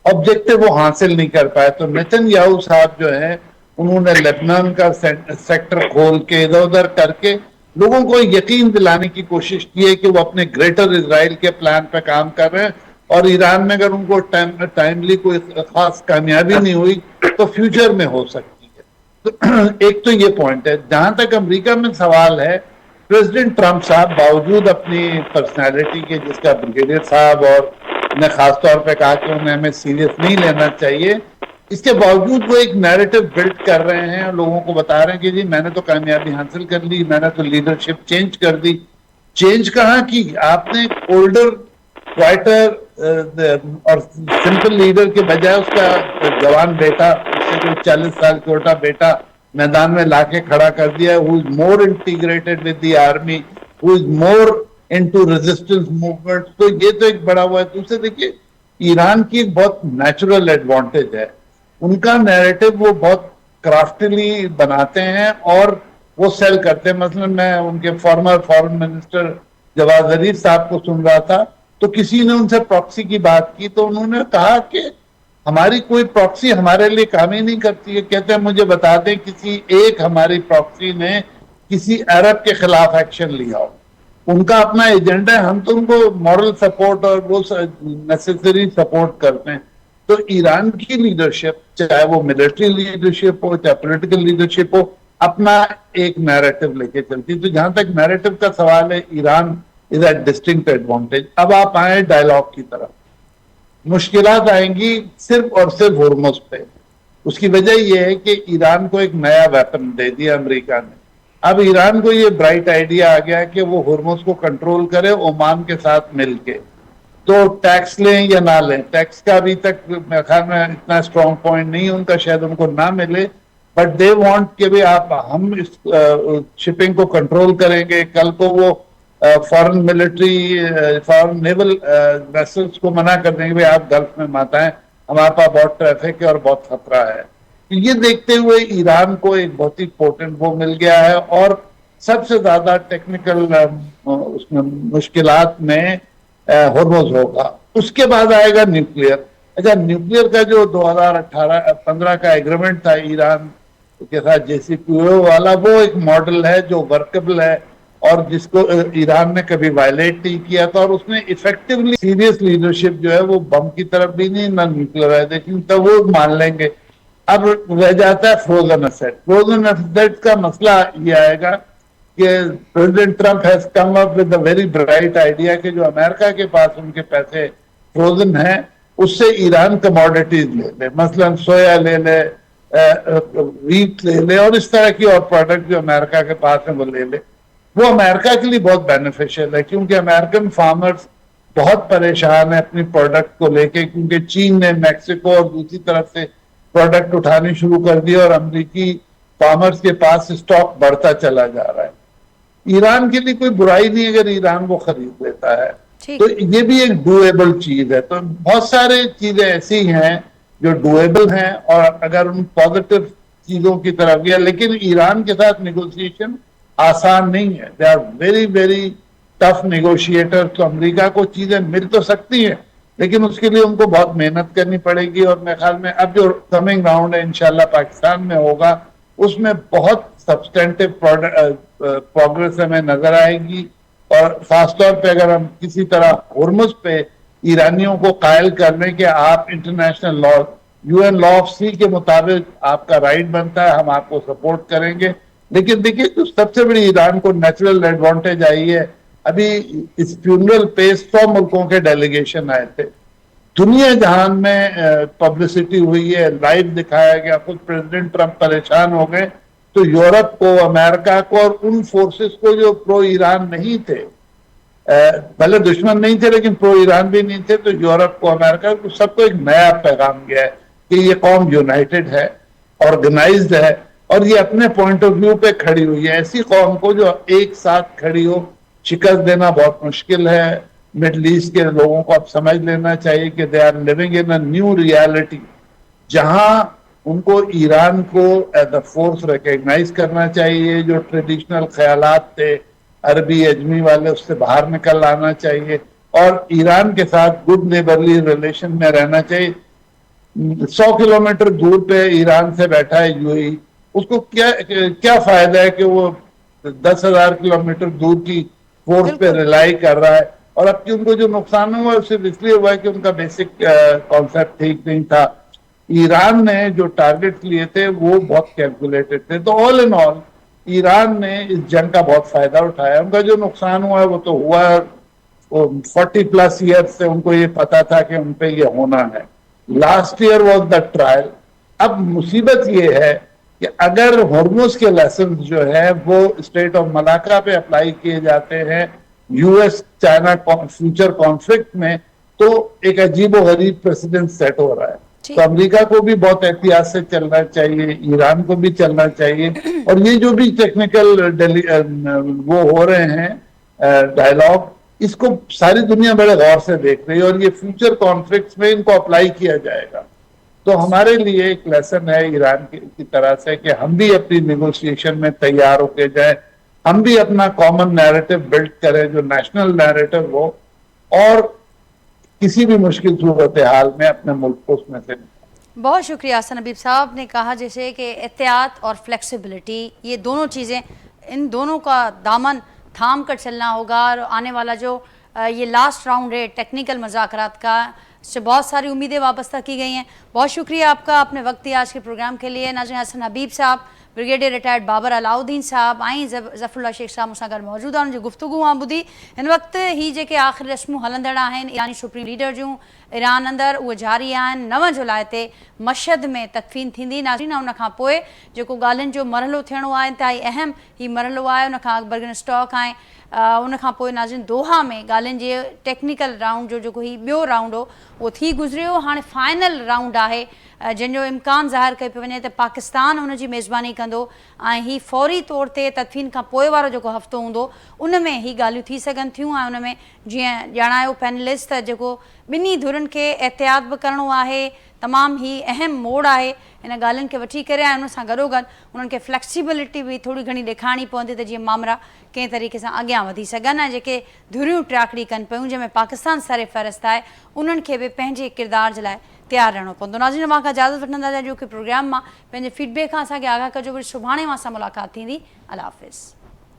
ऑब्जेक्टिव वो हासिल नहीं कर पाए। तो नेतन्याहू साहब जो है उन्होंने लेबनान का सेक्टर खोल के इधर उधर करके लोगों को यकीन दिलाने की कोशिश की है कि वो अपने ग्रेटर इजराइल के प्लान पे काम कर रहे हैं, और ईरान में अगर उनको टाइमली कोई खास कामयाबी नहीं हुई तो फ्यूचर में हो सकती है। तो एक तो ये पॉइंट है। जहां तक अमेरिका में सवाल है, प्रेसिडेंट ट्रंप साहब बावजूद अपनी पर्सनैलिटी के, जिसका ब्रिगेडियर साहब और ने खास तौर पे कहा कि उन्हें हमें सीरियस नहीं लेना चाहिए, इसके बावजूद वो एक नैरेटिव बिल्ड कर रहे हैं, लोगों को बता रहे हैं कि जी मैंने तो कामयाबी हासिल कर ली, मैंने तो लीडरशिप चेंज कर दी। चेंज कहाँ की? आपने ओल्डर राइटर और सिंपल लीडर के बजाय उसका जवान बेटा, उससे कोई 40 साल छोटा बेटा मैदान में लाके खड़ा कर दिया, who is more integrated with the army, who is more into resistance movement. तो ये तो एक बड़ा हुआ है। दूसरे देखिए, ईरान की एक बहुत नेचुरल एडवांटेज है, उनका नैरेटिव वो बहुत क्राफ्टली बनाते हैं और वो सेल करते हैं। मसलन मैं उनके फॉर्मर फॉरेन मिनिस्टर जवाद जरीफ साहब को सुन रहा था, तो किसी ने उनसे प्रॉक्सी की बात की, तो उन्होंने कहा कि हमारी कोई प्रॉक्सी हमारे लिए काम ही नहीं करती है। कहते हैं मुझे बता दें किसी एक हमारी प्रॉक्सी ने किसी अरब के खिलाफ एक्शन लिया हो। उनका अपना एजेंडा है, हम तो उनको मॉरल सपोर्ट और वो नेसेसरी सपोर्ट करते हैं। तो ईरान की लीडरशिप, चाहे वो मिलिट्री लीडरशिप हो चाहे पॉलिटिकल लीडरशिप हो, अपना एक नैरेटिव लेके चलती है। तो जहां तक नैरेटिव का सवाल है, Iran is at distinct advantage. अब आप आए डायलॉग की तरफ, मुश्किलात आएंगी सिर्फ और सिर्फ होर्मुज पे। उसकी वजह यह है कि ईरान को एक नया वेपन दे दिया अमेरिका ने। अब ईरान को ये ब्राइट आइडिया आ गया कि वो होर्मुज को कंट्रोल करे ओमान के साथ मिलके। तो टैक्स लें या ना लें, टैक्स का अभी तक मेरे ख्याल में इतना स्ट्रॉन्ग पॉइंट नहीं उनका, शायद उनको ना मिले, बट दे वांट कि भाई हम इस शिपिंग को कंट्रोल करेंगे। कल को वो foreign military foreign naval vessels को मना कर देंगे, भाई आप गल्फ में मत आए, हमारे पास बहुत ट्रैफिक है और बहुत खतरा है। ये देखते हुए ईरान को एक बहुत ही पोटेंट वो मिल गया है, और सबसे ज्यादा टेक्निकल उसमें मुश्किलात में होर्मुज होगा। उसके बाद आएगा न्यूक्लियर। अच्छा, न्यूक्लियर का जो 2018-15 का एग्रीमेंट था ईरान के साथ JCPOA वाला, वो एक मॉडल है जो वर्केबल है और जिसको ईरान ने कभी वायलेट नहीं किया था, और उसमें इफेक्टिवली सीरियस लीडरशिप जो है वो बम की तरफ भी नहीं, ना न्यूक्लियराइजेशन, तो वो मान लेंगे। अब रह जाता है फ्रोजन एसेट। फ्रोजन एसेट का मसला ये आएगा कि president Trump has come up with a very bright idea कि जो अमेरिका के पास उनके पैसे फ्रोजन हैं, उससे ईरान कमोडिटीज ले ले, मसलन सोया ले ले, वीट ले ले, और इस तरह की और प्रोडक्ट जो अमेरिका के पास है वो ले ले। वो अमेरिका के लिए बहुत बेनिफिशियल है, क्योंकि अमेरिकन फार्मर्स बहुत परेशान है अपनी प्रोडक्ट को लेके, क्योंकि चीन ने मैक्सिको और दूसरी तरफ से प्रोडक्ट उठानी शुरू कर दी और अमेरिकी फार्मर्स के पास स्टॉक बढ़ता चला जा रहा है। ईरान के लिए कोई बुराई नहीं अगर ईरान वो खरीद लेता है, तो ये भी एक डूएबल चीज है। तो बहुत सारे चीजें ऐसी हैं जो डूएबल हैं, और अगर उन पॉजिटिव चीजों की तरफ गया, लेकिन ईरान के साथ निगोशिएशन आसान नहीं है। They are very very tough negotiator. तो अमेरिका को चीजें मिल तो सकती हैं, लेकिन उसके लिए उनको बहुत मेहनत करनी पड़ेगी। और मेरे ख्याल में अब जो कमिंग राउंड है इंशाल्लाह पाकिस्तान में होगा, उसमें बहुत सब्सटेंटिव प्रोग्रेस हमें नजर आएगी। और खासतौर पे अगर हम किसी तरह होर्मुज पे ईरानियों को कायल कर लें कि आप international law, UN law of sea के मुताबिक आपका राइट बनता है, हम आपको सपोर्ट करेंगे। लेकिन देखिए, जो सबसे बड़ी ईरान को नेचुरल एडवांटेज आई है, अभी इस फ्यूनरल पे 100 मुल्कों के डेलीगेशन आए थे, दुनिया जहान में पब्लिसिटी हुई है, लाइव दिखाया गया, खुद प्रेसिडेंट ट्रंप परेशान हो गए। तो यूरोप को, अमेरिका को और उन फोर्सेस को जो प्रो ईरान नहीं थे, पहले दुश्मन नहीं थे लेकिन प्रो ईरान भी नहीं थे, तो यूरोप को, अमेरिका को, सबको एक नया पैगाम गया है कि ये कौम यूनाइटेड है, ऑर्गेनाइज्ड है और ये अपने पॉइंट ऑफ व्यू पे खड़ी हुई है। ऐसी कौम को जो एक साथ खड़ी हो, शिकस्त देना बहुत मुश्किल है। मिडल ईस्ट के लोगों को अब समझ लेना चाहिए कि they are living in a new reality, जहां उनको ईरान को एज अ फोर्स रिकॉग्नाइज करना चाहिए। जो ट्रेडिशनल ख्यालात थे अरबी अजमी वाले, उससे बाहर निकल आना चाहिए और ईरान के साथ गुड नेबरली रिलेशन में रहना चाहिए। 100 किलोमीटर दूर पे ईरान से बैठा है यूएई, उसको क्या फायदा है कि वो 10,000 किलोमीटर दूर की फोर्स पे रिलाई कर रहा है। और अब कि उनको जो नुकसान हुआ है सिर्फ इसलिए हुआ है कि उनका बेसिक कॉन्सेप्ट ठीक नहीं था। ईरान ने जो टारगेट लिए थे वो बहुत कैलकुलेटेड थे। तो ऑल इन ऑल ईरान ने इस जंग का बहुत फायदा उठाया। उनका जो नुकसान हुआ है वो तो हुआ है, वो 40+ ईयर्स से उनको ये पता था कि उन पे ये होना है। Last year was the trial. अब मुसीबत ये है कि अगर हॉर्मुज के लेसन जो है वो स्टेट ऑफ मलाका पे अप्लाई किए जाते हैं यूएस चाइना फ्यूचर कॉन्फ्लिक्ट में, तो एक अजीबो गरीब प्रेसिडेंट सेट हो रहा है। तो अमेरिका को भी बहुत एहतियात से चलना चाहिए, ईरान को भी चलना चाहिए। और ये जो भी टेक्निकल वो हो रहे हैं डायलॉग, इसको सारी दुनिया बड़े गौर से देख रही है और ये फ्यूचर कॉन्फ्लिक्ट्स में इनको अप्लाई किया जाएगा। तो हमारे लिए एक लेसन है ईरान की तरह से कि हम भी अपनी नेगोशिएशन में तैयार होके जाए, हम भी अपना कॉमन नैरेटिव बिल्ड करें जो नेशनल नैरेटिव हो और किसी भी मुश्किल सूरत हाल में अपने मुल्क को उसमें से। बहुत शुक्रिया हसन हबीब साहब ने कहा जैसे कि एहतियात और फ्लेक्सिबिलिटी, ये दोनों चीज़ें, इन दोनों का दामन थाम कर चलना होगा। और आने वाला जो ये लास्ट राउंड है टेक्निकल मुज़ाकरात का, इससे बहुत सारी उम्मीदें वाबस्ता की गई हैं। बहुत शुक्रिया आपका, अपने वक्त दिया आज के प्रोग्राम के लिए। नाज़रीन, हसन हबीब साहब, ब्रिगेडियर रिटायर्ड बाबर अलाउद्दीन साहब आई, ज़फ़रुल्लाह शेख साहब मूंसां गॾु मौजूद आहिनि, जो गुफ्तगू आं ॿुधी। हिन वक़्तु ही जेके आख़िरी रस्मूं हलंदड़ आहिनि ईरानी सुप्रीम लीडर जूं ईरान अंदरि, उहे जारी आहिनि। 9 जुलाई ते मशहद में तकफ़ीन थींदी। नाज़रीन, उन खां पोइ जेको ॻाल्हियुनि जो मरहलो थियणो आहे, इंतिहाई अहम ही मरहलो आहे। उन खां बर्गनस्टॉक ऐं उन खां पोइ नाज़रीन दोहा में ॻाल्हियुनि जे टेक्निकल राउंड जो जेको ही ॿियो राउंड हो उहो थी गुज़रियो। हाणे फाइनल राउंड आहे जंहिंजो इम्कान ज़ाहिर कयो पियो वञे त पाकिस्तान हुन जी मेज़बानी कंदो ऐं ही फौरी तौर ते तदफ़ीन खां पोइ वारो जेको हफ़्तो हूंदो उन में ही ॻाल्हियूं थी सघनि थियूं। ऐं उन में जीअं ॼाणायो पैनलिस्ट त जेको ॿिन्ही धुरनि खे एहतियात बि करिणो आहे, तमामु ही अहम मोड़ आहे इन ॻाल्हियुनि खे वठी करे। ऐं उन सां गॾोगॾु उन्हनि खे फ्लेक्सिबिलिटी बि थोरी घणी ॾेखारणी पवंदी त जीअं मामला कंहिं तरीक़े सां अॻियां वधी सघनि। ऐं जेके धुरियूं टिराकड़ी कनि पियूं जंहिंमें पाकिस्तान सर फ़हरिस्त आहे, उन्हनि खे बि पंहिंजे किरदार जे लाइ तैयार रहणो पवंदो। नाज़रीन, मां खां इजाज़त वठंदा जो कि प्रोग्राम मां पंहिंजे फीडबैक खां असांखे आगाह कजो। वरी सुभाणे मां सां मुलाक़ात थींदी। अल्लाह हाफ़िज़।